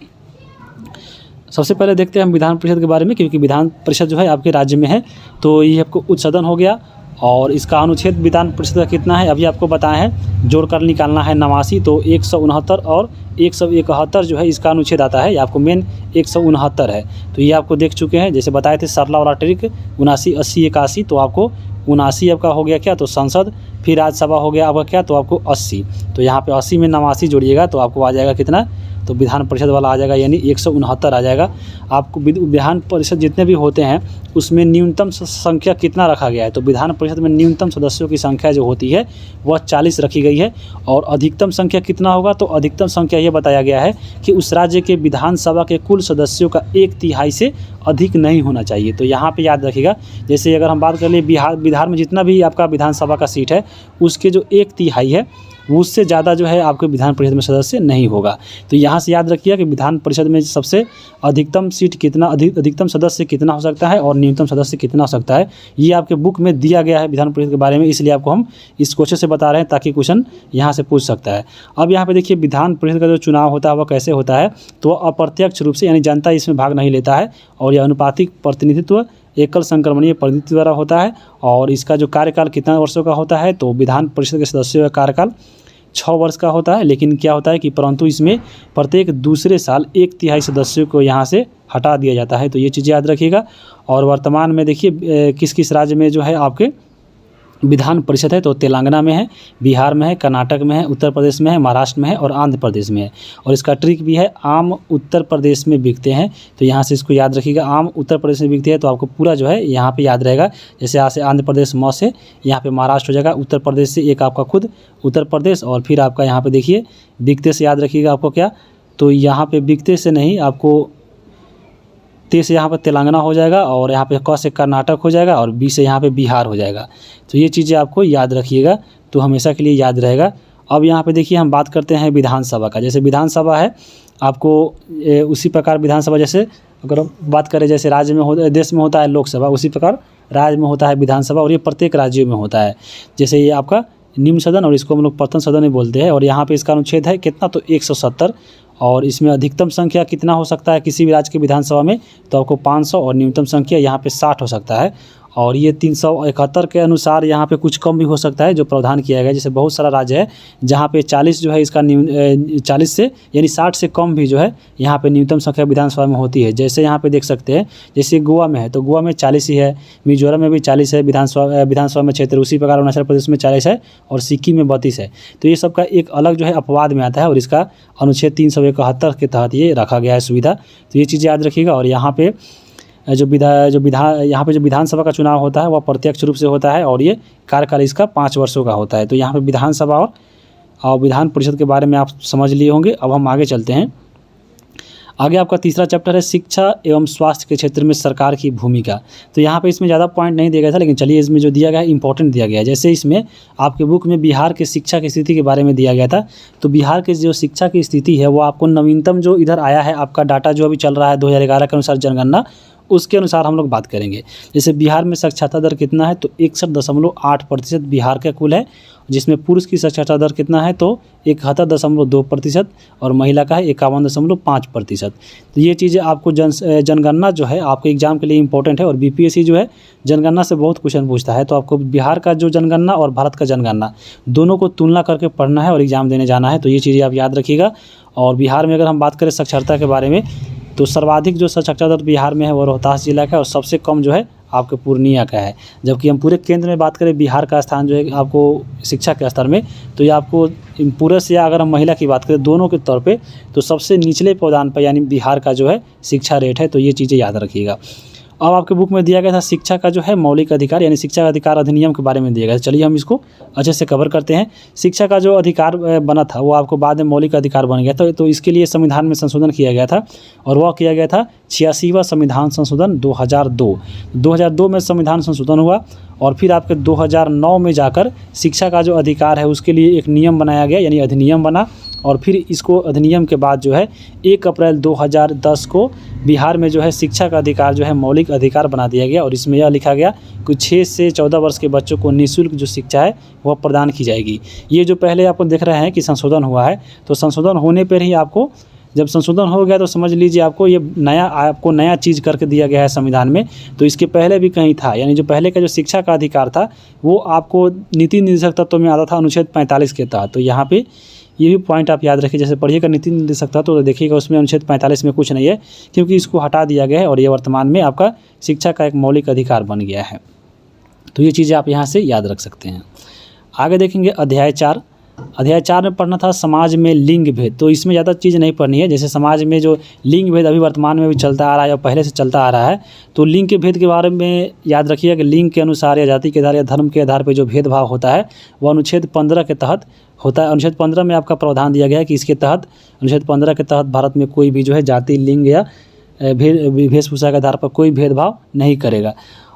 A: सबसे पहले देखते हैं हम विधान परिषद के बारे में, क्योंकि विधान परिषद जो है आपके राज्य में है। तो ये आपको उच्च सदन हो गया, और इसका अनुच्छेद विधान परिषद का कितना है अभी आपको बताया है, जोड़कर निकालना है 89। तो 169 और 171 जो है इसका अनुच्छेद आता है। ये आपको मेन 169 है। तो ये आपको देख चुके हैं, जैसे बताए थे सरला और अटरिक 79, 80, 81। तो आपको 79 आपका हो गया क्या? तो संसद। फिर राज्यसभा हो गया आपका क्या? तो आपको 80। तो यहाँ पे 80 में 89 जोड़िएगा तो आपको आ जाएगा कितना? तो विधान परिषद वाला आ जाएगा, यानी 169 आ जाएगा। आपको विधान परिषद जितने भी होते हैं उसमें न्यूनतम संख्या कितना रखा गया है? तो विधान परिषद में न्यूनतम सदस्यों की संख्या जो होती है वह 40 रखी गई है। और अधिकतम संख्या कितना होगा? तो अधिकतम संख्या ये बताया गया है कि उस राज्य के विधानसभा के कुल सदस्यों का 1/3 से अधिक नहीं होना चाहिए। तो यहाँ पे याद रखिएगा, जैसे अगर हम बात कर ले बिहार में जितना भी आपका विधानसभा का सीट है उसके जो 1/3 है उससे ज़्यादा जो है आपके विधान परिषद में सदस्य नहीं होगा। तो यहाँ से याद रखिए कि विधान परिषद में सबसे अधिकतम सीट कितना, अधिकतम सदस्य कितना हो सकता है और न्यूनतम सदस्य कितना हो सकता है, ये आपके बुक में दिया गया है विधान परिषद के बारे में। इसलिए आपको हम इस क्वेश्चन से बता रहे हैं ताकि क्वेश्चन यहाँ से पूछ सकता है। अब यहाँ पे देखिए विधान परिषद का जो चुनाव होता है वह कैसे होता है? तो अप्रत्यक्ष रूप से, यानी जनता इसमें भाग नहीं लेता है, और यह अनुपातिक प्रतिनिधित्व एकल संक्रमणीय प्रतिनिधित्व द्वारा होता है। और इसका जो कार्यकाल कितना वर्षों का होता है? तो विधान परिषद के सदस्यों का कार्यकाल 6 वर्ष का होता है। लेकिन क्या होता है कि परंतु इसमें प्रत्येक दूसरे साल 1/3 सदस्यों को यहाँ से हटा दिया जाता है। तो ये चीज़ें याद रखिएगा। और वर्तमान में देखिए किस किस राज्य में जो है आपके विधान परिषद है? तो तेलंगाना में है, बिहार में है, कर्नाटक में है, उत्तर प्रदेश में है, महाराष्ट्र में है और आंध्र प्रदेश में है। और इसका ट्रिक भी है, आम उत्तर प्रदेश में बिकते हैं। तो यहाँ से इसको याद रखिएगा, आम उत्तर प्रदेश में बिकते हैं। तो आपको पूरा जो है यहाँ पे याद रहेगा। जैसे यहाँ से आंध्र प्रदेश म से, यहाँ पे महाराष्ट्र हो जाएगा, उत्तर प्रदेश से एक आपका खुद उत्तर प्रदेश, और फिर आपका यहाँ पे देखिए बिकते से याद रखिएगा आपको क्या? तो यहाँ पे बिकते से नहीं, आपको ते से यहाँ पर तेलंगाना हो जाएगा, और यहाँ पे क से कर्नाटक हो जाएगा, और बी से यहाँ पे बिहार हो जाएगा। तो ये चीज़ें आपको याद रखिएगा, तो हमेशा के लिए याद रहेगा। अब यहाँ पे देखिए हम बात करते हैं विधानसभा का। जैसे विधानसभा है आपको उसी प्रकार विधानसभा, जैसे अगर हम बात करें जैसे राज्य में देश में होता है लोकसभा, उसी प्रकार राज्य में होता है विधानसभा, और ये प्रत्येक राज्यों में होता है। जैसे ये आपका निम्न सदन, और इसको हम लोग प्रथम सदन ही बोलते हैं। और यहाँ पे इसका अनुच्छेद है कितना? तो 170। और इसमें अधिकतम संख्या कितना हो सकता है किसी भी राज्य के विधानसभा में? तो आपको 500, और न्यूनतम संख्या यहाँ पे 60 हो सकता है। और ये 371 के अनुसार यहाँ पे कुछ कम भी हो सकता है जो प्रावधान किया गया है। जैसे बहुत सारा राज्य है जहाँ पे 40 जो है इसका 40 से यानी 60 से कम भी जो है यहाँ पे न्यूनतम संख्या विधानसभा में होती है। जैसे यहाँ पे देख सकते हैं, जैसे गोवा में है तो गोवा में 40 ही है, मिजोरम में भी 40 है विधानसभा में क्षेत्र, उसी प्रकार अरुणाचल प्रदेश में 40 है, और सिक्किम में 32 है। तो ये सब का एक अलग जो है अपवाद में आता है, और इसका अनुच्छेद 371 के तहत ये रखा गया है सुविधा। तो ये चीज़ याद रखिएगा। और यहाँ पे जो विधानसभा का चुनाव होता है वह प्रत्यक्ष रूप से होता है, और ये कार्यकाल इसका 5 वर्षों का होता है। तो यहाँ पे विधानसभा और विधान परिषद के बारे में आप समझ लिए होंगे। अब हम आगे चलते हैं। आगे आपका तीसरा चैप्टर है शिक्षा एवं स्वास्थ्य के क्षेत्र में सरकार की भूमिका। तो यहाँ पे इसमें ज़्यादा पॉइंट नहीं दिया गया था, लेकिन चलिए इसमें जो दिया गया है इंपॉर्टेंट दिया गया है। जैसे इसमें आपके बुक में बिहार के शिक्षा की स्थिति के बारे में दिया गया था। तो बिहार के जो शिक्षा की स्थिति है वो आपको नवीनतम जो इधर आया है आपका डाटा जो अभी चल रहा है 2011 के अनुसार जनगणना, उसके अनुसार हम लोग बात करेंगे। जैसे बिहार में साक्षरता दर कितना है, तो 61.8% बिहार का कुल है, जिसमें पुरुष की साक्षरता दर कितना है, तो 71.2% और महिला का है 51.5%। तो ये चीज़ें आपको जनगणना जो है आपके एग्जाम के लिए इंपॉर्टेंट है, और बीपीएससी जो है जनगणना से बहुत क्वेश्चन पूछता है। तो आपको बिहार का जो जनगणना और भारत का जनगणना दोनों को तुलना करके पढ़ना है और एग्ज़ाम देने जाना है। तो ये चीज़ें आप याद रखिएगा। और बिहार में अगर हम बात करें साक्षरता के बारे में, तो सर्वाधिक जो साक्षरता दर बिहार में है वो रोहतास जिला का है, और सबसे कम जो है आपके पूर्णिया का है। जबकि हम पूरे केंद्र में बात करें बिहार का स्थान जो है आपको शिक्षा के स्तर में, तो ये आपको पुरुष या अगर हम महिला की बात करें दोनों के तौर पे, तो सबसे निचले पावदान पर यानी बिहार का जो है शिक्षा रेट है। तो ये चीज़ें याद रखिएगा। अब आपके बुक में दिया गया था शिक्षा का जो है मौलिक अधिकार यानी शिक्षा अधिकार अधिनियम के बारे में दिया गया था। चलिए हम इसको अच्छे से कवर करते हैं। शिक्षा का जो अधिकार बना था वो आपको बाद में मौलिक अधिकार बन गया था। तो इसके लिए संविधान में संशोधन किया गया था, और वह किया गया था 86वां संविधान संशोधन 2002 में संविधान संशोधन हुआ, और फिर आपके 2009 में जाकर शिक्षा का जो अधिकार है उसके लिए एक नियम बनाया गया यानी अधिनियम बना। और फिर इसको अधिनियम के बाद जो है 1 अप्रैल 2010 को बिहार में जो है शिक्षा का अधिकार जो है मौलिक अधिकार बना दिया गया, और इसमें यह लिखा गया कि 6 से 14 वर्ष के बच्चों को निःशुल्क जो शिक्षा है वह प्रदान की जाएगी। ये जो पहले आपको देख रहे हैं कि संशोधन हुआ है, तो संशोधन होने पर ही आपको, जब संशोधन हो गया तो समझ लीजिए आपको ये नया चीज़ करके दिया गया है संविधान में। तो इसके पहले भी कहीं था, यानी जो पहले का जो शिक्षा का अधिकार था वो आपको नीति निर्देशक तत्व में आता था अनुच्छेद 45 के तहत। तो यहाँ पे ये भी पॉइंट आप याद रखिए। जैसे पढ़िएगा नीति निर्देशक तत्व तो देखिएगा उसमें अनुच्छेद 45 में कुछ नहीं है, क्योंकि इसको हटा दिया गया है और ये वर्तमान में आपका शिक्षा का एक मौलिक अधिकार बन गया है। तो ये चीज़ें आप यहाँ से याद रख सकते हैं। आगे देखेंगे अध्याय 4 में पढ़ना था समाज में लिंग भेद। तो इसमें ज़्यादा चीज़ नहीं पढ़नी है। जैसे समाज में जो लिंग भेद अभी वर्तमान में भी चलता आ रहा है और पहले से चलता आ रहा है, तो लिंग के भेद के बारे में याद रखिए कि लिंग के अनुसार या जाति के आधार या धर्म के आधार पर जो भेदभाव होता है वो अनुच्छेद 15 के तहत होता है। अनुच्छेद 15 में आपका प्रावधान दिया गया है कि इसके तहत, अनुच्छेद 15 के तहत भारत में कोई भी जो है जाति, लिंग या वेशभूषा के आधार पर कोई भेदभाव नहीं करेगा।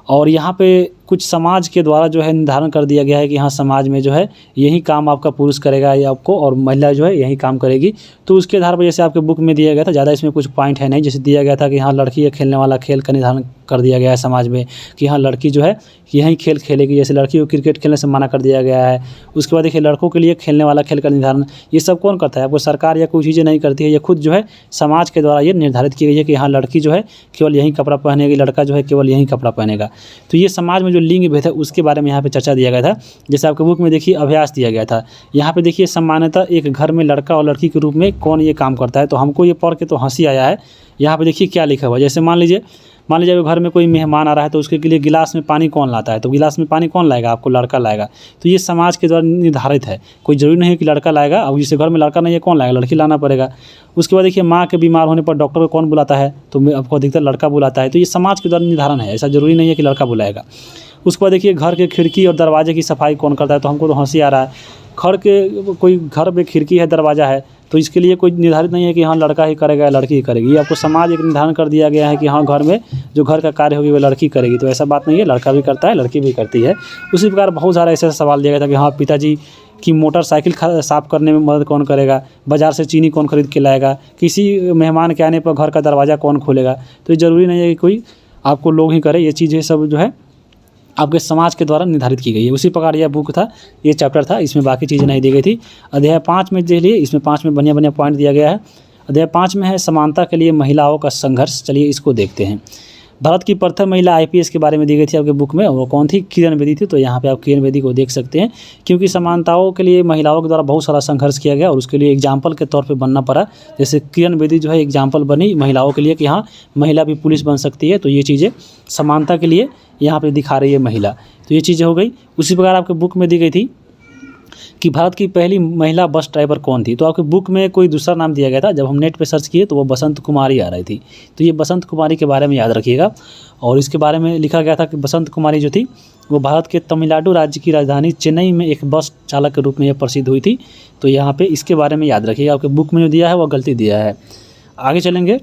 A: और यहाँ पे कुछ समाज के द्वारा जो है निर्धारण कर दिया गया है कि हाँ समाज में जो है यही काम आपका पुरुष करेगा या आपको, और महिला जो है यही काम करेगी। तो उसके आधार पर जैसे आपके बुक में दिया गया था, ज़्यादा इसमें कुछ पॉइंट है नहीं। जैसे दिया गया था कि हाँ लड़की या खेलने वाला खेल का निर्धारण कर दिया गया है समाज में कि हाँ लड़की जो है यही खेल खेलेगी। जैसे लड़की को क्रिकेट खेलने से मना कर दिया गया है। उसके बाद देखिए लड़कों के लिए खेलने वाला खेल का निर्धारण, ये सब कौन करता है? आपको सरकार या कोई चीज़ें नहीं करती है, ये खुद जो है समाज के द्वारा ये निर्धारित की गई है कि हाँ लड़की जो है केवल यही कपड़ा पहनेगी, लड़का जो है केवल यही कपड़ा पहनेगा। तो ये समाज में जो लिंग भेद है उसके बारे में यहाँ पे चर्चा दिया गया था। जैसे आपके बुक में देखिए अभ्यास दिया गया था। यहाँ पे देखिए सामान्यतः एक घर में लड़का और लड़की के रूप में कौन ये काम करता है। तो हमको ये पढ़ के तो हंसी आया है। यहाँ पे देखिए क्या लिखा हुआ है। जैसे मान लीजिए घर में कोई मेहमान आ रहा है, तो उसके लिए गिलास में पानी कौन लाता है? तो गिलास में पानी कौन लाएगा? आपको लड़का लाएगा। तो ये समाज के द्वारा निर्धारित है, कोई ज़रूरी नहीं है कि लड़का लाएगा। अब जिस घर में लड़का नहीं है कौन लाएगा? लड़की लाना पड़ेगा। उसके बाद देखिए माँ के बीमार होने पर डॉक्टर को कौन बुलाता है? तो आपको अधिकतर लड़का बुलाता है। तो ये समाज के द्वारा निर्धारण है, ऐसा ज़रूरी नहीं है कि लड़का बुलाएगा। उसके बाद देखिए घर के खिड़की और दरवाजे की सफाई कौन करता है? तो हमको तो हंसी आ रहा है। घर में खिड़की है, दरवाज़ा है, तो इसके लिए कोई निर्धारित नहीं है कि हाँ लड़का ही करेगा या लड़की ही करेगी। ये आपको समाज एक निर्धारण कर दिया गया है कि हाँ घर में जो घर का कार्य होगी वो लड़की करेगी। तो ऐसा बात नहीं है, लड़का भी करता है, लड़की भी करती है। उसी प्रकार बहुत सारा ऐसा सवाल दिया गया था कि हाँ पिताजी की मोटरसाइकिल साफ़ करने में मदद कौन करेगा? बाज़ार से चीनी कौन खरीद के लाएगा? किसी मेहमान के आने पर घर का दरवाज़ा कौन खोलेगा? तो ये ज़रूरी नहीं है कि कोई आपको लोग ही करे। ये चीज़ें सब जो है आपके समाज के द्वारा निर्धारित की गई है। उसी प्रकार यह बुक था, ये चैप्टर था, इसमें बाकी चीज़ें नहीं दी गई थी। अध्याय 5 में देख लिए, इसमें 5 में बढ़िया पॉइंट दिया गया है। अध्याय 5 में है समानता के लिए महिलाओं का संघर्ष। चलिए इसको देखते हैं। भारत की प्रथम महिला IPS के बारे में दी गई थी आपके बुक में, और वो कौन थी? किरण बेदी थी। तो यहाँ पे आप किरण बेदी को देख सकते हैं, क्योंकि समानताओं के लिए महिलाओं के द्वारा बहुत सारा संघर्ष किया गया और उसके लिए एग्जाम्पल के तौर पे बनना पड़ा। जैसे किरण बेदी जो है एग्जाम्पल बनी महिलाओं के लिए कि हाँ महिला भी पुलिस बन सकती है। तो ये चीज़ें समानता के लिए यहाँ पे दिखा रही है महिला। तो ये चीज़ें हो गई। उसी प्रकार आपके बुक में दी गई थी कि भारत की पहली महिला बस ड्राइवर कौन थी। तो आपके बुक में कोई दूसरा नाम दिया गया था, जब हम नेट पे सर्च किए तो वो बसंत कुमारी आ रही थी। तो ये बसंत कुमारी के बारे में याद रखिएगा। और इसके बारे में लिखा गया था कि बसंत कुमारी जो थी वो भारत के तमिलनाडु राज्य की राजधानी चेन्नई में एक बस चालक के रूप में यह प्रसिद्ध हुई थी। तो यहाँ पे इसके बारे में याद रखिएगा। आपके बुक में जो दिया है वो गलती दिया है। आगे चलेंगे।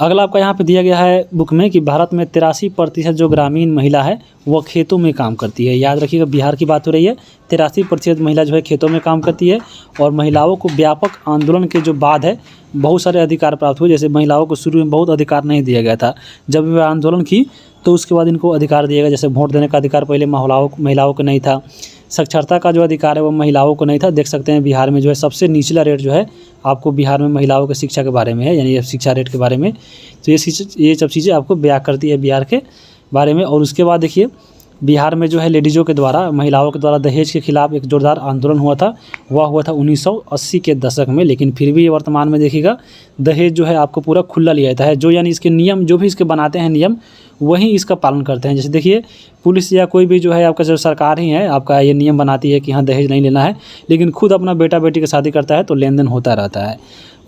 A: अगला आपका यहाँ पे दिया गया है बुक में कि भारत में 83% जो ग्रामीण महिला है वह खेतों में काम करती है। याद रखिएगा, बिहार की बात हो रही है। 83% महिला जो है खेतों में काम करती है। और महिलाओं को व्यापक आंदोलन के जो बाद है बहुत सारे अधिकार प्राप्त हुए। जैसे महिलाओं को शुरू में बहुत अधिकार नहीं दिया गया था, जब वे आंदोलन की तो उसके बाद इनको अधिकार दिया गया। जैसे वोट देने का अधिकार पहले महिलाओं को नहीं था, साक्षरता का जो अधिकार है वो महिलाओं को नहीं था। देख सकते हैं बिहार में जो है सबसे निचला रेट जो है आपको बिहार में महिलाओं की शिक्षा के बारे में है, यानी शिक्षा रेट के बारे में। तो ये सब चीज़ें आपको बयां करती है बिहार के बारे में। और उसके बाद देखिए बिहार में जो है लेडीज़ों के द्वारा, महिलाओं के द्वारा दहेज के खिलाफ एक जोरदार आंदोलन हुआ था। वह हुआ था 1980 के दशक में। लेकिन फिर भी वर्तमान में देखिएगा दहेज जो है आपको पूरा खुला लिया जाता है, जो यानी इसके नियम जो भी इसके बनाते हैं नियम वही इसका पालन करते हैं। जैसे देखिए पुलिस या कोई भी जो है आपका जो सरकार ही है आपका ये नियम बनाती है कि हाँ दहेज नहीं लेना है, लेकिन खुद अपना बेटा बेटी की शादी करता है तो लेन देन होता रहता है।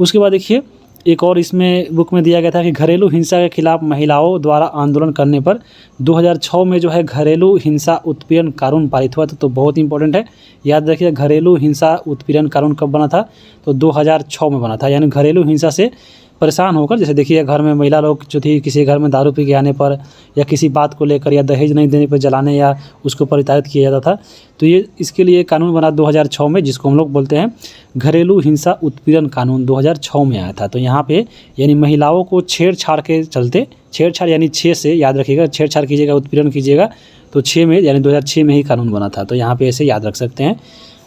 A: उसके बाद देखिए एक और इसमें बुक में दिया गया था कि घरेलू हिंसा के खिलाफ महिलाओं द्वारा आंदोलन करने पर 2006 में जो है घरेलू हिंसा उत्पीड़न कानून पारित हुआ था। तो बहुत इंपॉर्टेंट है, याद रखिए घरेलू हिंसा उत्पीड़न कानून कब बना था, तो 2006 में बना था। यानी घरेलू हिंसा से परेशान होकर, जैसे देखिए घर में महिला लोग जो थी किसी घर में दारू पी के आने पर या किसी बात को लेकर या दहेज नहीं देने पर जलाने या उसको परिताड़ित किया जाता था, तो ये इसके लिए कानून बना 2006 में, जिसको हम लोग बोलते हैं घरेलू हिंसा उत्पीड़न कानून 2006 में आया था। तो यहाँ पे यानी महिलाओं को छेड़छाड़ के चलते, छेड़छाड़ यानी 6 से याद रखिएगा, छेड़छाड़ कीजिएगा उत्पीड़न कीजिएगा तो 6 में यानी 2006 में ही कानून बना था। तो यहाँ पे ऐसे याद रख सकते हैं।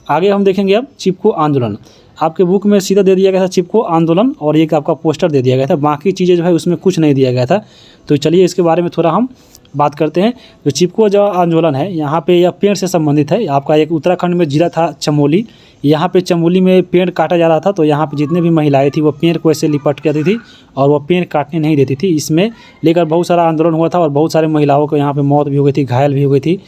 A: आगे हम देखेंगे अब चिपको आंदोलन। आपके बुक में सीधा दे दिया गया था चिपको आंदोलन और एक आपका पोस्टर दे दिया गया था, बाकी चीज़ें जो है उसमें कुछ नहीं दिया गया था। तो चलिए इसके बारे में थोड़ा हम बात करते हैं। जो चिपको जो आंदोलन है यहाँ पे यह पेड़ से संबंधित है। आपका एक उत्तराखंड में जिला था चमोली, यहाँ पे चमोली में पेड़ काटा जा रहा था, तो यहाँ पे जितने भी महिलाएं थी वो पेड़ को ऐसे लिपट के आती थी और वो पेड़ काटने नहीं देती थी। इसमें लेकर बहुत सारा आंदोलन हुआ था और बहुत सारे महिलाओं को यहाँ पे मौत भी हो गई थी, घायल भी हो गई थी।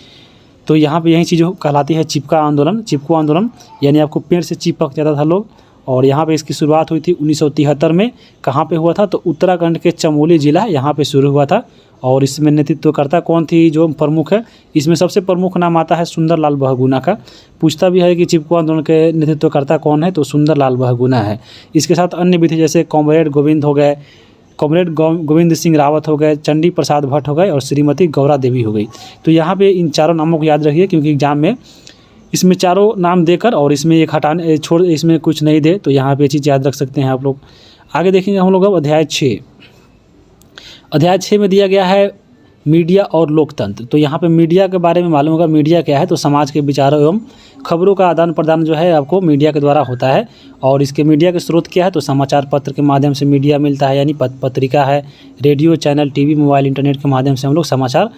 A: तो यहाँ पे यही चीज़ कहलाती है चिपका आंदोलन। चिपको आंदोलन यानी आपको पेड़ से चिपक जाता था लोग। और यहाँ पे इसकी शुरुआत हुई थी 1973 में। कहाँ पे हुआ था, तो उत्तराखंड के चमोली जिला यहाँ पे शुरू हुआ था। और इसमें नेतृत्वकर्ता कौन थी जो प्रमुख है, इसमें सबसे प्रमुख नाम आता है सुंदरलाल बहुगुणा का। पूछता भी है कि चिपको आंदोलन के नेतृत्वकर्ता कौन है, तो सुंदरलाल बहुगुणा है। इसके साथ अन्य भी थे, जैसे कॉमरेड गोविंद हो गए, कॉमरेड गोविंद सिंह रावत हो गए, चंडी प्रसाद भट्ट हो गए और श्रीमती गौरा देवी हो गई। तो यहाँ पे इन चारों नामों को याद रखिए, क्योंकि एग्जाम में इसमें चारों नाम देकर और इसमें एक हटाने छोड़ इसमें कुछ नहीं दे, तो यहाँ पे ये चीज़ याद रख सकते हैं आप लोग। आगे देखेंगे हम लोग अब अध्याय 6। अध्याय 6 में दिया गया है मीडिया और लोकतंत्र। तो यहाँ पे मीडिया के बारे में मालूम होगा। मीडिया क्या है, तो समाज के विचारों एवं खबरों का आदान प्रदान जो है आपको मीडिया के द्वारा होता है। और इसके मीडिया के स्रोत क्या है, तो समाचार पत्र के माध्यम से मीडिया मिलता है, यानी पत्रिका है, radio channel, TV, mobile, internet के माध्यम से हम लोग समाचार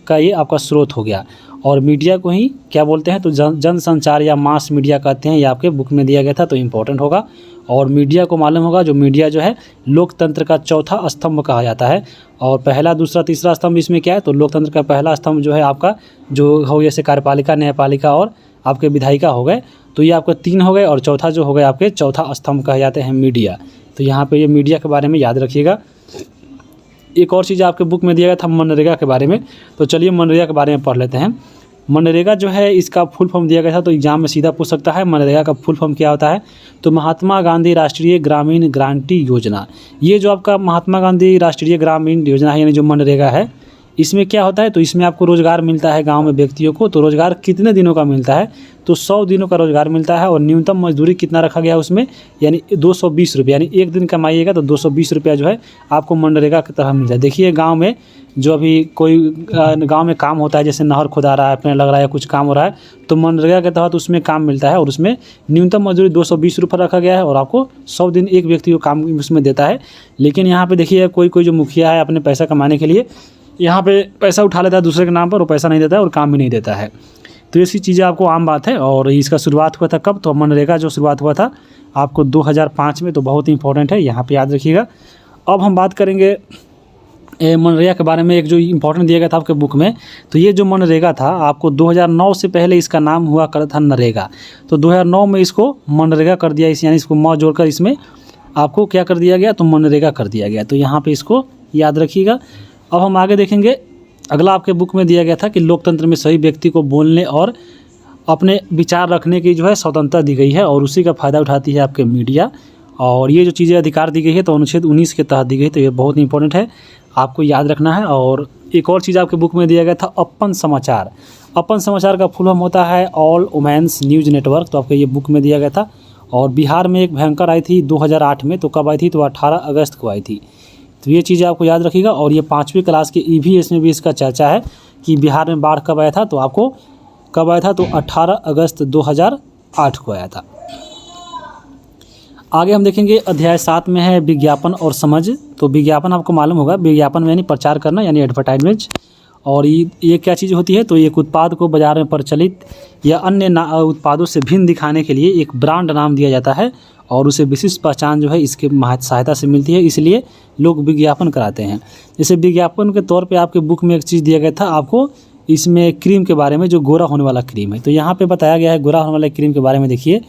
A: का ये आपका स्रोत हो गया। और मीडिया को ही क्या बोलते हैं, तो जन संचार या मास मीडिया कहते हैं। ये आपके बुक में दिया गया था, तो इम्पोर्टेंट होगा। और मीडिया को मालूम होगा, जो मीडिया जो है लोकतंत्र का चौथा स्तंभ कहा जाता है। और पहला, दूसरा, तीसरा स्तंभ इसमें क्या है, तो लोकतंत्र का पहला स्तंभ जो है आपका जो हो, जैसे कार्यपालिका, न्यायपालिका और आपके विधायिका हो गए, तो ये आपके 3 हो गए। और चौथा जो हो गए आपके चौथा स्तंभ कहे जाते हैं मीडिया। तो यहाँ पे ये मीडिया के बारे में याद रखिएगा। एक और चीज़ आपके बुक में दिया गया था मनरेगा के बारे में। तो चलिए मनरेगा के बारे में पढ़ लेते हैं। मनरेगा जो है इसका फुल फॉर्म दिया गया था, तो एग्जाम में सीधा पूछ सकता है मनरेगा का फुल फॉर्म क्या होता है, तो महात्मा गांधी राष्ट्रीय ग्रामीण गारंटी योजना। ये जो आपका महात्मा गांधी राष्ट्रीय ग्रामीण योजना है, यानी जो मनरेगा है, इसमें क्या होता है, तो इसमें आपको रोज़गार मिलता है गांव में व्यक्तियों को। तो रोज़गार कितने दिनों का मिलता है, तो 100 दिनों का रोज़गार मिलता है। और न्यूनतम मजदूरी कितना रखा गया उसमें, यानी 220 रुपये, यानी एक दिन कमाइएगा तो 220 रुपया जो है आपको मनरेगा की तरह मिल जाए। देखिए गांव में जो अभी कोई गांव में काम होता है, जैसे नहर खुदा रहा है, पेड़ लग रहा है, कुछ काम हो रहा है, तो मनरेगा के तहत उसमें काम मिलता है। और उसमें न्यूनतम मजदूरी 220 रुपये रखा गया है और आपको 100 दिन एक व्यक्ति को काम उसमें देता है। लेकिन यहाँ पे देखिए कोई जो मुखिया है अपने पैसा कमाने के लिए यहाँ पे पैसा उठा लेता है दूसरे के नाम पर, वो पैसा नहीं देता है और काम भी नहीं देता है। तो ऐसी चीज़ें आपको आम बात है। और इसका शुरुआत हुआ था कब, तो मनरेगा जो शुरुआत हुआ था आपको 2005 में। तो बहुत इंपॉर्टेंट है, यहाँ पे याद रखिएगा। अब हम बात करेंगे मनरेगा के बारे में। एक जो इम्पोर्टेंट दिया गया था आपके बुक में, तो ये जो मनरेगा था आपको 2009 से पहले इसका नाम हुआ करता था नरेगा। तो 2009 में इसको मनरेगा कर दिया, यानी इसको म जोड़कर इसमें आपको क्या कर दिया गया, तो मनरेगा कर दिया गया। तो यहाँ पे इसको याद रखिएगा। अब हम आगे देखेंगे। अगला आपके बुक में दिया गया था कि लोकतंत्र में सभी व्यक्ति को बोलने और अपने विचार रखने की जो है स्वतंत्रता दी गई है, और उसी का फ़ायदा उठाती है आपके मीडिया। और ये जो चीज़ें अधिकार दी गई है, तो अनुच्छेद 19 के तहत दी गई। तो ये बहुत इंपॉर्टेंट है, आपको याद रखना है। और एक और चीज़ आपके बुक में दिया गया था अपन समाचार। अपन समाचार का फुल फॉर्म होता है ऑल वुमेन्स न्यूज़ नेटवर्क। तो आपके ये बुक में दिया गया था और बिहार में एक भयंकर आई थी 2008 में। तो कब आई थी? तो 18 अगस्त को आई थी। तो ये चीज़ें आपको याद रखिएगा। और ये 5वीं क्लास के ईवीएस में भी इसका चर्चा है कि बिहार में बाढ़ कब आया था। तो आपको कब आया था? तो 18 अगस्त 2008 को आया था। आगे हम देखेंगे अध्याय 7 में है विज्ञापन और समझ। तो विज्ञापन आपको मालूम होगा, विज्ञापन यानी प्रचार करना यानी एडवर्टाइजमेंट। और ये क्या चीज़ होती है? तो एक उत्पाद को बाजार में प्रचलित या अन्य उत्पादों से भिन्न दिखाने के लिए एक ब्रांड नाम दिया जाता है और उसे विशिष्ट पहचान जो है इसके सहायता से मिलती है, इसलिए लोग विज्ञापन कराते हैं। जैसे विज्ञापन के तौर पे आपके बुक में एक चीज़ दिया गया था आपको, इसमें क्रीम के बारे में, जो गोरा होने वाला क्रीम है। तो यहाँ पे बताया गया है गोरा होने वाले क्रीम के बारे में। देखिए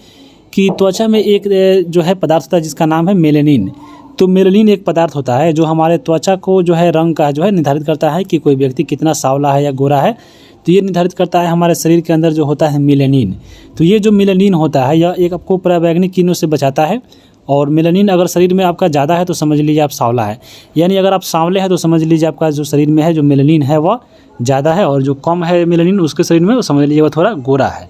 A: कि त्वचा में एक जो है पदार्थ होता है जिसका नाम है मेलेनिन। तो मेलेनिन एक पदार्थ होता है जो हमारे त्वचा को जो है रंग का जो है निर्धारित करता है कि कोई व्यक्ति कितना सांवला है या गोरा है। तो ये निर्धारित करता है हमारे शरीर के अंदर जो होता है मेलेनिन। तो ये जो मेलेनिन होता है यह एक आपको पराबैंगनी किरणों से बचाता है। और मेलेनिन अगर शरीर में आपका ज़्यादा है तो समझ लीजिए आप सांवला है, यानी अगर आप सांवले हैं तो समझ लीजिए आपका जो शरीर में है जो मेलेनिन है वह ज़्यादा है, और जो कम है मेलेनिन उसके शरीर में वो समझ लीजिए वह थोड़ा गोरा है।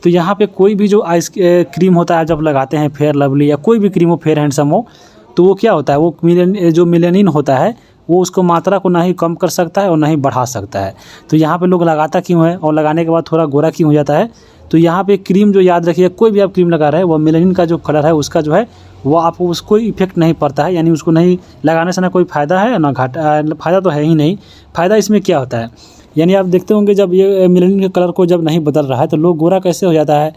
A: तो यहाँ पे कोई भी जो आइस क्रीम होता है जब लगाते हैं, फेयर लवली या कोई भी क्रीम हो, फेयर हैंडसम हो, तो वो क्या होता है, वो जो मेलेनिन होता है वो उसको मात्रा को ना ही कम कर सकता है और ना ही बढ़ा सकता है। तो यहाँ पे लोग लगाता क्यों है और लगाने के बाद थोड़ा गोरा क्यों हो जाता है? तो यहाँ पे क्रीम जो याद रखिए, कोई भी आप क्रीम लगा रहे हैं वो मेलेनिन का जो कलर है उसका जो है वो आपको उसको इफेक्ट नहीं पड़ता है, यानी उसको नहीं लगाने से ना कोई फ़ायदा है ना घाटा। फ़ायदा तो है ही नहीं। फ़ायदा इसमें क्या होता है, यानी आप देखते होंगे जब ये मेलेनिन के कलर को जब नहीं बदल रहा है तो लोग गोरा कैसे हो जाता है?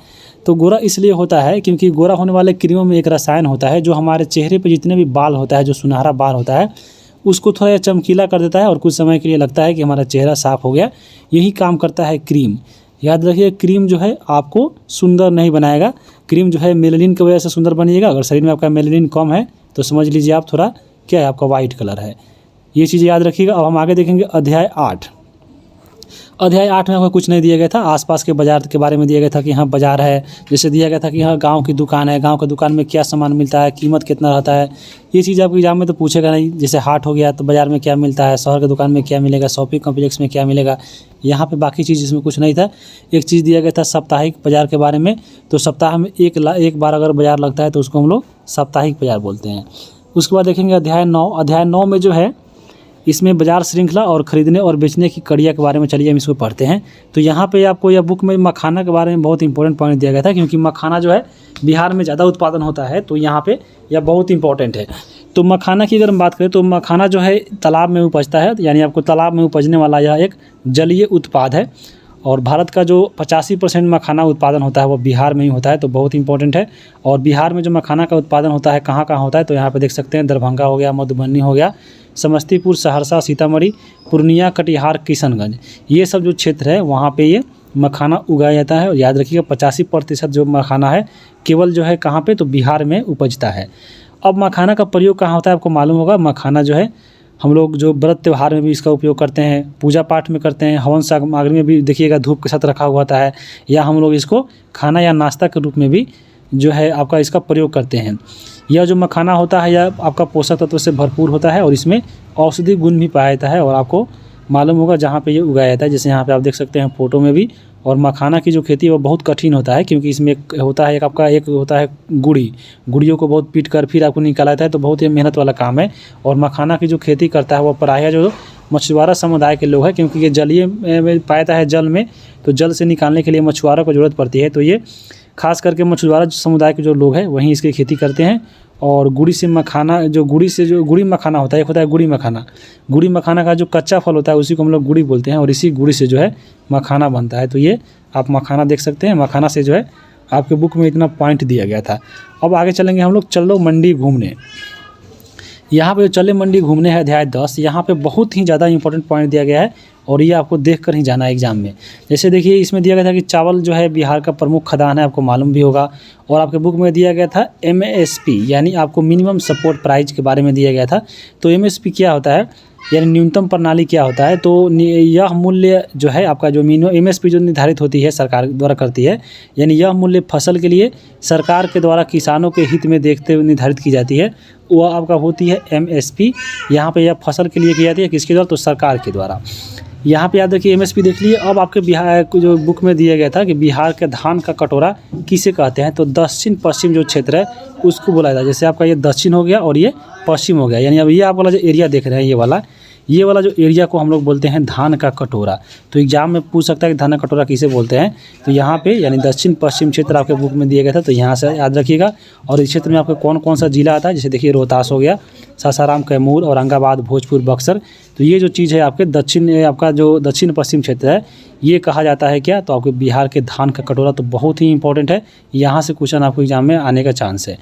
A: तो गोरा इसलिए होता है क्योंकि गोरा होने वाले क्रीमों में एक रसायन होता है जो हमारे चेहरे पे जितने भी बाल होता है, जो सुनहरा बाल होता है, उसको थोड़ा चमकीला कर देता है और कुछ समय के लिए लगता है कि हमारा चेहरा साफ़ हो गया। यही काम करता है क्रीम। याद रखिए क्रीम जो है आपको सुंदर नहीं बनाएगा, क्रीम जो है मेलेनिन की वजह से सुंदर बनिएगा। अगर शरीर में आपका मेलेनिन कम है तो समझ लीजिए आप थोड़ा क्या है, आपका वाइट कलर है। ये चीज़ याद रखिएगा। अब हम आगे देखेंगे अध्याय 8। अध्याय 8 में आपको कुछ नहीं दिया गया था, आसपास के बाज़ार के बारे में दिया गया था कि यहाँ बाज़ार है। जैसे दिया गया था कि यहाँ गांव की दुकान है, गांव की दुकान में क्या सामान मिलता है, कीमत कितना रहता है। ये चीज़ आपके एग्जाम में तो पूछेगा नहीं। जैसे हाट हो गया तो बाज़ार में क्या मिलता है, शहर की दुकान में क्या मिलेगा, शॉपिंग कॉम्प्लेक्स में क्या मिलेगा। यहाँ पे बाकी चीज़ इसमें कुछ नहीं था। एक चीज़ दिया गया था साप्ताहिक बाज़ार के बारे में। तो सप्ताह में एक बार अगर बाज़ार लगता है तो उसको हम लोग साप्ताहिक बाज़ार बोलते हैं। उसके बाद देखेंगे अध्याय 9। अध्याय 9 में जो है इसमें बाजार श्रृंखला और ख़रीदने और बेचने की कड़िया के बारे में चलिए हम इसको पढ़ते हैं। तो यहाँ पे आपको यह बुक में मखाना के बारे में बहुत इंपॉर्टेंट पॉइंट दिया गया था, क्योंकि मखाना जो है बिहार में ज़्यादा उत्पादन होता है। तो यहाँ पे यह बहुत इंपॉर्टेंट है। तो मखाना की अगर हम बात करें तो मखाना जो है तालाब में उपजता है, यानी आपको तालाब में उपजने वाला यह एक जलीय उत्पाद है। और भारत का जो 85% मखाना उत्पादन होता है वो बिहार में ही होता है। तो बहुत इंपॉर्टेंट है। और बिहार में जो मखाना का उत्पादन होता है कहाँ कहाँ होता है, तो यहाँ पे देख सकते हैं दरभंगा हो गया, मधुबनी हो गया, समस्तीपुर, सहरसा, सीतामढ़ी, पूर्णिया, कटिहार, किशनगंज, ये सब जो क्षेत्र है वहाँ पे ये मखाना उगाया जाता है। और याद रखिएगा 85% जो मखाना है केवल जो है कहाँ पे, तो बिहार में उपजता है। अब मखाना का प्रयोग कहाँ होता है आपको मालूम होगा। मखाना जो है हम लोग जो व्रत त्यौहार में भी इसका उपयोग करते हैं, पूजा पाठ में करते हैं, हवन सामग्री में भी देखिएगा धूप के साथ रखा हुआ होता है, या हम लोग इसको खाना या नाश्ता के रूप में भी जो है आपका इसका प्रयोग करते हैं। यह जो मखाना होता है यह आपका पोषक तत्व से भरपूर होता है और इसमें औषधि गुण भी पाया जाता है। और आपको मालूम होगा जहाँ पे ये उगाया जाता है, जैसे यहाँ पे आप देख सकते हैं फ़ोटो में भी। और मखाना की जो खेती है वो बहुत कठिन होता है, क्योंकि इसमें एक होता है एक होता है गुड़ियों को बहुत पीट कर फिर आपको निकाला जाता है। तो बहुत ही मेहनत वाला काम है। और मखाना की जो खेती करता है वो प्रायः जो मछुआरा समुदाय के लोग हैं, क्योंकि ये जलीय में पाया जाता है जल में, तो जल से निकालने के लिए मछुआरों को ज़रूरत पड़ती है। तो ये खास करके मछुआरा समुदाय के जो लोग हैं वहीं इसकी खेती करते हैं। और गुड़ी से मखाना, जो गुड़ी मखाना होता है, एक होता है गुड़ी मखाना का जो कच्चा फल होता है उसी को हम लोग गुड़ी बोलते हैं, और इसी गुड़ी से जो है मखाना बनता है। तो ये आप मखाना देख सकते हैं। मखाना से जो है आपके बुक में इतना पॉइंट दिया गया था। अब आगे चलेंगे हम लोग, चलो मंडी घूमने। यहाँ पे चले मंडी घूमने है अध्याय 10। यहाँ पे बहुत ही ज़्यादा इंपॉर्टेंट पॉइंट दिया गया है और ये आपको देख कर ही जाना है एग्जाम में। जैसे देखिए इसमें दिया गया था कि चावल जो है बिहार का प्रमुख खदान है, आपको मालूम भी होगा। और आपके बुक में दिया गया था MSP, यानी आपको मिनिमम सपोर्ट प्राइस के बारे में दिया गया था। तो MSP क्या होता है, यानी न्यूनतम प्रणाली क्या होता है। तो यह मूल्य जो है आपका जो MSP जो निर्धारित होती है सरकार द्वारा करती है, यानी यह मूल्य फसल के लिए सरकार के द्वारा किसानों के हित में देखते हुए निर्धारित की जाती है, वह आपका होती है MSP। यहाँ पे यह फसल के लिए की जाती है, किसके द्वारा, तो सरकार के द्वारा। यहाँ पे याद रखिए एमएसपी देख लिए। अब आपके बिहार को जो बुक में दिया गया था कि बिहार के धान का कटोरा किसे कहते हैं, तो दक्षिण पश्चिम जो क्षेत्र है उसको बोला जाता है। जैसे आपका ये दक्षिण हो गया और ये पश्चिम हो गया, यानी अब ये आप वाला जो एरिया देख रहे हैं ये वाला जो एरिया को हम लोग बोलते हैं धान का कटोरा। तो एग्जाम में पूछ सकता है कि धान का कटोरा किसे बोलते हैं, तो यहाँ पे यानी दक्षिण पश्चिम क्षेत्र आपके बुक में दिया गया था, तो यहाँ से याद रखिएगा। और इस क्षेत्र में आपका कौन कौन सा जिला आता है, जैसे देखिए रोहतास हो गया, सासाराम, कैमूर, औरंगाबाद, भोजपुर, बक्सर। तो ये जो चीज़ है आपके आपका जो दक्षिण पश्चिम क्षेत्र है ये कहा जाता है क्या, तो आपके बिहार के धान का कटोरा। तो बहुत ही इंपॉर्टेंट है, यहाँ से क्वेश्चन आपको एग्जाम में आने का चांस है।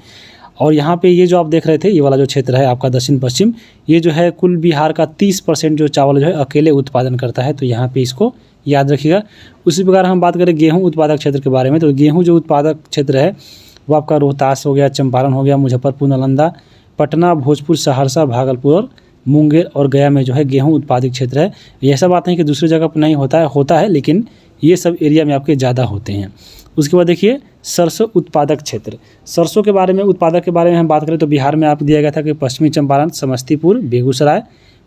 A: और यहाँ पे ये जो आप देख रहे थे ये वाला जो क्षेत्र है आपका दक्षिण पश्चिम, ये जो है कुल बिहार का 30% जो चावल जो है अकेले उत्पादन करता है, तो यहाँ पे इसको याद रखिएगा। उसी प्रकार हम बात करें गेहूं उत्पादक क्षेत्र के बारे में, तो गेहूं जो उत्पादक क्षेत्र है वो आपका रोहतास हो गया, चंपारण हो गया, मुजफ्फरपुर, नालंदा, पटना, भोजपुर, सहरसा, भागलपुर और मुंगेर और गया में जो है गेहूँ उत्पादक क्षेत्र है। ऐसा बात नहीं कि दूसरी जगह पर नहीं होता है, लेकिन ये सब एरिया में आपके ज़्यादा होते हैं। उसके बाद देखिए सरसों उत्पादक क्षेत्र। सरसों के बारे में, उत्पादक के बारे में हम बात करें तो बिहार में आप दिया गया था कि पश्चिमी चंपारण, समस्तीपुर, बेगूसराय,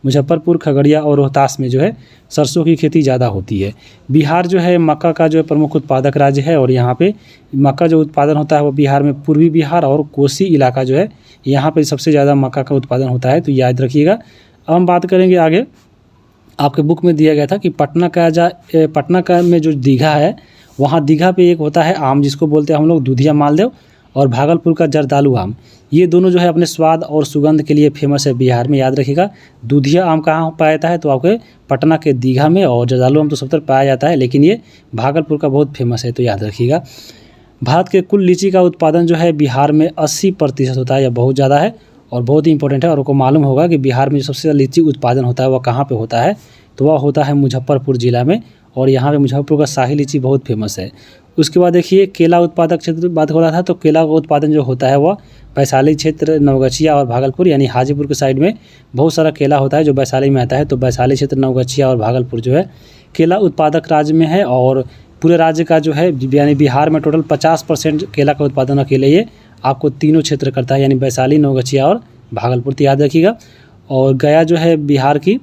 A: मुजफ्फरपुर, खगड़िया और रोहतास में जो है सरसों की खेती ज़्यादा होती है। बिहार जो है मक्का का जो है प्रमुख उत्पादक राज्य है, और यहाँ पे मक्का जो उत्पादन होता है वो बिहार में पूर्वी बिहार और कोसी इलाका जो है यहाँ पे सबसे ज़्यादा मक्का का उत्पादन होता है, तो याद रखिएगा। अब हम बात करेंगे आगे, आपके बुक में दिया गया था कि पटना का में जो दीघा है वहाँ दीघा पे एक होता है आम जिसको बोलते हैं हम लोग दूधिया मालदेव, और भागलपुर का जर्दालू आम। ये दोनों जो है अपने स्वाद और सुगंध के लिए फेमस है बिहार में, याद रखिएगा। दूधिया आम कहाँ पाया जाता है, तो आपके पटना के दीघा में, और जर्दालू आम तो सब तरफ पाया जाता है, लेकिन ये भागलपुर का बहुत फेमस है, तो याद रखिएगा। भारत के कुल लीची का उत्पादन जो है बिहार में 80% होता है, या बहुत ज़्यादा है और बहुत ही इंपॉर्टेंट है। और आपको मालूम होगा कि बिहार में जो सबसे ज़्यादा लीची उत्पादन होता है वह कहाँ पे होता है, तो वह होता है मुजफ्फरपुर ज़िला में, और यहाँ पे मुजफ्फरपुर का शाही लीची बहुत फेमस है। उसके बाद देखिए केला उत्पादक क्षेत्र बात हो रहा था, तो केला का उत्पादन जो होता है वह वैशाली क्षेत्र, नवगछिया और भागलपुर, यानी हाजीपुर के साइड में बहुत सारा केला होता है जो वैशाली में आता है, तो वैशाली क्षेत्र, नवगछिया और भागलपुर जो है केला उत्पादक राज्य में है। और पूरे राज्य का जो है यानी बिहार में टोटल 50% केला का उत्पादन अकेले ये आपको तीनों क्षेत्र करता है, यानी वैशाली, नवगछिया और भागलपुर, तो याद रखिएगा। और गया जो है बिहार की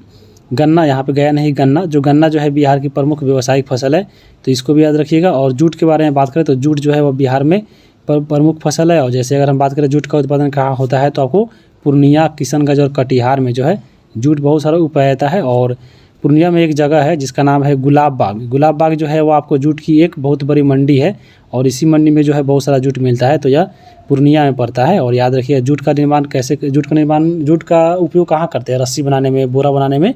A: गन्ना, यहाँ पे गया नहीं गन्ना, जो गन्ना जो है बिहार की प्रमुख व्यावसायिक फसल है, तो इसको भी याद रखिएगा। और जूट के बारे में बात करें तो जूट जो है वो बिहार में प्रमुख फसल है। और जैसे अगर हम बात करें जूट का उत्पादन कहाँ होता है, तो आपको पूर्णिया, किशनगंज और कटिहार में जो है जूट बहुत सारा उगाया जाता है। और पूर्णिया में एक जगह है जिसका नाम है गुलाब बाग जो है वो आपको जूट की एक बहुत बड़ी मंडी है, और इसी मंडी में जो है बहुत सारा जूट मिलता है, तो यह पूर्णिया में पड़ता है। और याद रखिए जूट का उपयोग कहाँ करते हैं, रस्सी बनाने में, बोरा बनाने में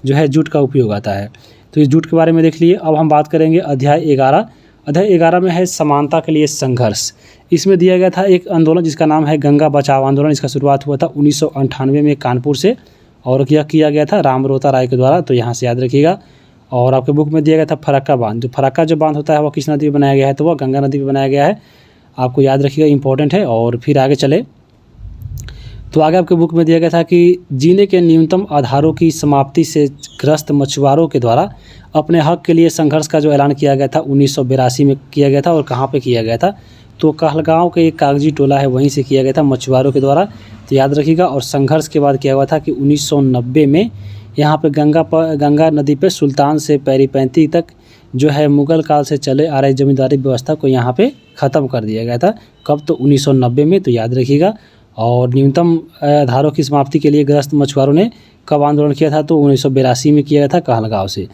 A: जो है जूट का उपयोग आता है। तो इस जूट के बारे में देख लिए। अब हम बात करेंगे अध्याय 11 में है समानता के लिए संघर्ष। इसमें दिया गया था एक आंदोलन जिसका नाम है गंगा बचाओ आंदोलन। इसका शुरुआत हुआ था 1998 में कानपुर से, और किया गया था रामरोता राय के द्वारा, तो यहाँ से याद रखिएगा। और आपके बुक में दिया गया था फरक्का बांध। जो फरक्का जो बांध होता है वह किस नदी पर बनाया गया है, तो वह गंगा नदी पर बनाया गया है, आपको याद रखिएगा, इंपॉर्टेंट है। और फिर आगे चले तो आगे आपके बुक में दिया गया था कि जीने के न्यूनतम आधारों की समाप्ति से ग्रस्त मछुआरों के द्वारा अपने हक के लिए संघर्ष का जो ऐलान किया गया था 1982 में किया गया था। और कहाँ पे किया गया था, तो कहलगांव के एक कागजी टोला है वहीं से किया गया था मछुआरों के द्वारा, तो याद रखिएगा। और संघर्ष के बाद क्या हुआ था कि 1990 में यहाँ पे गंगा नदी पे सुल्तान से पैरीपैंती तक जो है मुगल काल से चले आ रही जमींदारी व्यवस्था को यहाँ पे ख़त्म कर दिया गया था। कब, तो 1990 में, तो याद रखिएगा। और न्यूनतम आधारों की समाप्ति के लिए ग्रस्त मछुआरों ने कब आंदोलन किया था, तो 1982 में किया गया था कहलगांव से।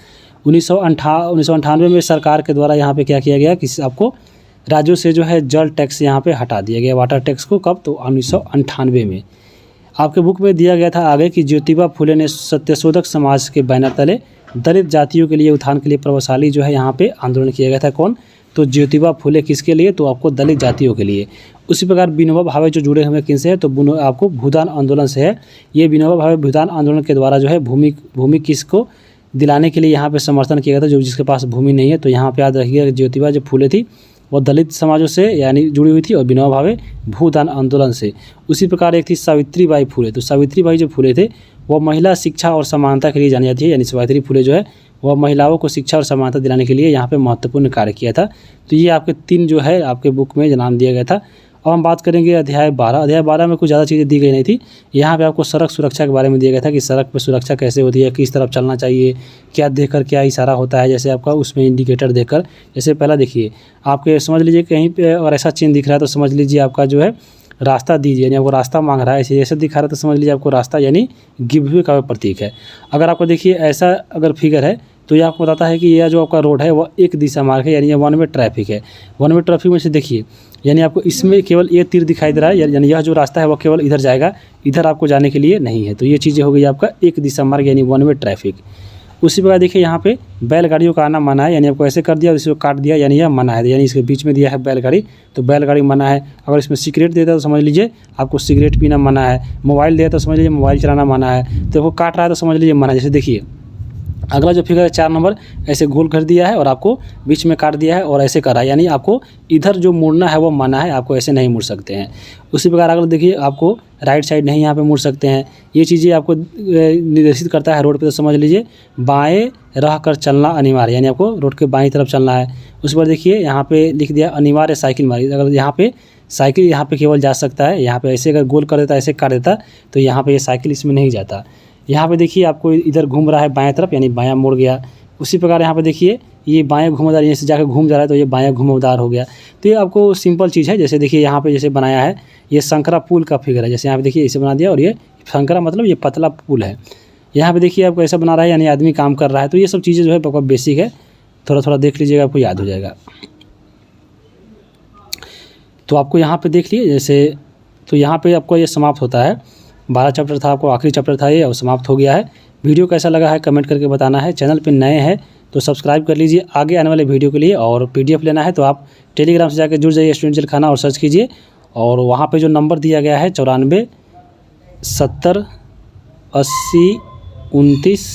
A: 1998 में सरकार के द्वारा यहाँ पे क्या किया गया कि आपको राज्यों से जो है जल टैक्स यहाँ पे हटा दिया गया, वाटर टैक्स को, कब, तो 1998 में। आपके बुक में दिया गया था आगे कि ज्योतिबा फुले ने सत्यशोधक समाज के बैनर तले दलित जातियों के लिए उत्थान के लिए प्रभावशाली जो है यहाँ पे आंदोलन किया गया था। कौन, तो ज्योतिबा फुले किसके लिए, तो आपको दलित जातियों के लिए। उसी प्रकार विनोबा भावे जो जुड़े हुए किनसे है, तो आपको भूदान आंदोलन से है। ये विनोबा भावे भूदान आंदोलन के द्वारा जो है भूमि किसको दिलाने के लिए यहाँ पे समर्थन किया गया था, जो जिसके पास भूमि नहीं है। तो यहाँ पे याद रखिएगा ज्योतिबा जो फुले थी वो दलित समाजों से यानी जुड़ी हुई थी, और विनोबा भावे भूदान आंदोलन से। उसी प्रकार एक थी सावित्रीबाई फुले। तो सावित्रीबाई जो फुले थे वह महिला शिक्षा और समानता के लिए जानी जाती है, यानी सावित्री फुले जो है वह महिलाओं को शिक्षा और समानता दिलाने के लिए यहाँ पे महत्वपूर्ण कार्य किया था। तो ये आपके 3 जो है आपके बुक में नाम दिया गया था। अब हम बात करेंगे अध्याय 12। अध्याय 12 में कुछ ज़्यादा चीज़ें दी गई नहीं थी। यहाँ पे आपको सड़क सुरक्षा के बारे में दिया गया था कि सड़क पर सुरक्षा कैसे होती है, किस तरफ चलना चाहिए, क्या देखकर क्या इशारा होता है। जैसे आपका उसमें इंडिकेटर देखकर, जैसे पहला देखिए आपके समझ लीजिए कहीं पे अगर ऐसा चिन्ह दिख रहा है तो समझ लीजिए आपका जो है रास्ता दीजिए, यानी आपको रास्ता मांग रहा है। ऐसे दिखा रहा है तो समझ लीजिए आपको रास्ता यानी गिव वे का प्रतीक है। अगर आपको देखिए ऐसा अगर फिगर है तो ये आपको बताता है कि यह जो आपका रोड है वह एक दिशा मार्ग है, यानी ये वन वे ट्रैफिक है। वन वे ट्रैफिक में से देखिए यानी आपको इसमें केवल ये तीर दिखाई दे रहा है, यानी यह जो रास्ता है वह केवल इधर जाएगा, इधर आपको जाने के लिए नहीं है। तो ये चीज़ें हो गई आपका एक दिशा मार्ग यानी वन वे ट्रैफिक। उसी प्रकार देखिए यहाँ पे बैलगाड़ियों का आना मना है, यानी आपको ऐसे कर दिया और इसको काट दिया यानी यह मना है, यानी इसके बीच में दिया है बैलगाड़ी तो बैलगाड़ी मना है। अगर इसमें सिगरेट देता है तो समझ लीजिए आपको सिगरेट पीना मना है। मोबाइल देता है तो समझ लीजिए मोबाइल चलाना मना है। तो वो काट रहा है तो समझ लीजिए मना है। जैसे देखिए अगला जो फिगर है 4 नंबर, ऐसे गोल कर दिया है और आपको बीच में काट दिया है और ऐसे करा है, यानी आपको इधर जो मुड़ना है वो मना है, आपको ऐसे नहीं मुड़ सकते हैं। उसी प्रकार अगर देखिए आपको राइट साइड नहीं यहाँ पे मुड़ सकते हैं। ये चीज़ें आपको निर्देशित करता है रोड पे, तो समझ लीजिए बाएं रह कर चलना अनिवार्य, यानी आपको रोड के बाईं तरफ चलना है। उस पर देखिए यहाँ पे लिख दिया अनिवार्य साइकिल मार्ग। अगर यहाँ पे साइकिल यहाँ पे केवल जा सकता है, यहाँ पे ऐसे अगर गोल कर देता, ऐसे काट देता तो यहाँ पे ये साइकिल इसमें नहीं जाता। यहाँ पे देखिए आपको इधर घूम रहा है बाएं तरफ, यानी बायां मुड़ गया। उसी प्रकार यहाँ पे देखिए ये बाएं घुमावदार, यहाँ से जाकर घूम जा रहा है तो ये बायां घुमावदार हो गया। तो ये आपको सिंपल चीज़ है। जैसे देखिए यहाँ पे जैसे बनाया है ये शंकरा पुल का फिगर है, जैसे यहाँ पे देखिए इसे बना दिया और ये शंकरा मतलब ये पतला पुल है। यहाँ पे देखिए आपको ऐसा बना रहा है यानी आदमी काम कर रहा है। तो ये सब चीज़ें जो है बहुत बेसिक है, थोड़ा थोड़ा देख लीजिएगा आपको याद हो जाएगा। तो आपको यहाँ पे देख लिए जैसे, तो यहाँ पे आपको ये समाप्त होता है। 12 चैप्टर था, आपको आखिरी चैप्टर था ये और समाप्त हो गया है। वीडियो कैसा लगा है कमेंट करके बताना है। चैनल पे नए हैं तो सब्सक्राइब कर लीजिए आगे आने वाले वीडियो के लिए। और पीडीएफ लेना है तो आप टेलीग्राम से जाकर जुड़ जाइए स्टूडेंट जेल खाना और सर्च कीजिए। और वहाँ पे जो नंबर दिया गया है 94 70 80 29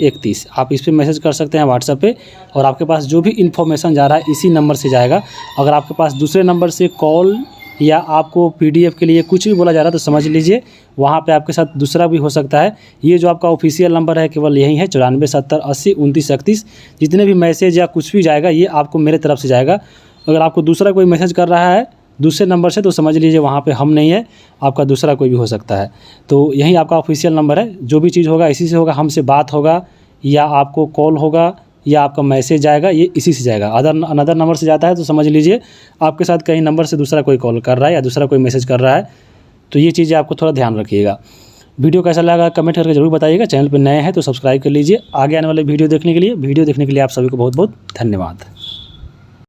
A: 31, आप इस पर मैसेज कर सकते हैं व्हाट्सएप पे। और आपके पास जो भी इन्फॉर्मेशन जा रहा है इसी नंबर से जाएगा। अगर आपके पास दूसरे नंबर से कॉल या आपको पीडीएफ के लिए कुछ भी बोला जा रहा है तो समझ लीजिए वहाँ पे आपके साथ दूसरा भी हो सकता है। ये जो आपका ऑफिशियल नंबर है केवल यही है 94 70 80 29 31। जितने भी मैसेज या कुछ भी जाएगा ये आपको मेरे तरफ से जाएगा। अगर आपको दूसरा कोई मैसेज कर रहा है दूसरे नंबर से तो समझ लीजिए वहाँ पे हम नहीं है, आपका दूसरा कोई भी हो सकता है। तो यही आपका ऑफिशियल नंबर है। जो भी चीज़ होगा इसी से होगा, हमसे बात होगा या आपको कॉल होगा या आपका मैसेज जाएगा, ये इसी से जाएगा। अनदर नंबर से जाता है तो समझ लीजिए आपके साथ कहीं नंबर से दूसरा कोई कॉल कर रहा है या दूसरा कोई मैसेज कर रहा है। तो ये चीज़ें आपको थोड़ा ध्यान रखिएगा। वीडियो कैसा लगा कमेंट करके जरूर बताइएगा। चैनल पर नए हैं तो सब्सक्राइब कर लीजिए आगे आने वाले वीडियो देखने के लिए। वीडियो देखने के लिए आप सभी को बहुत बहुत धन्यवाद।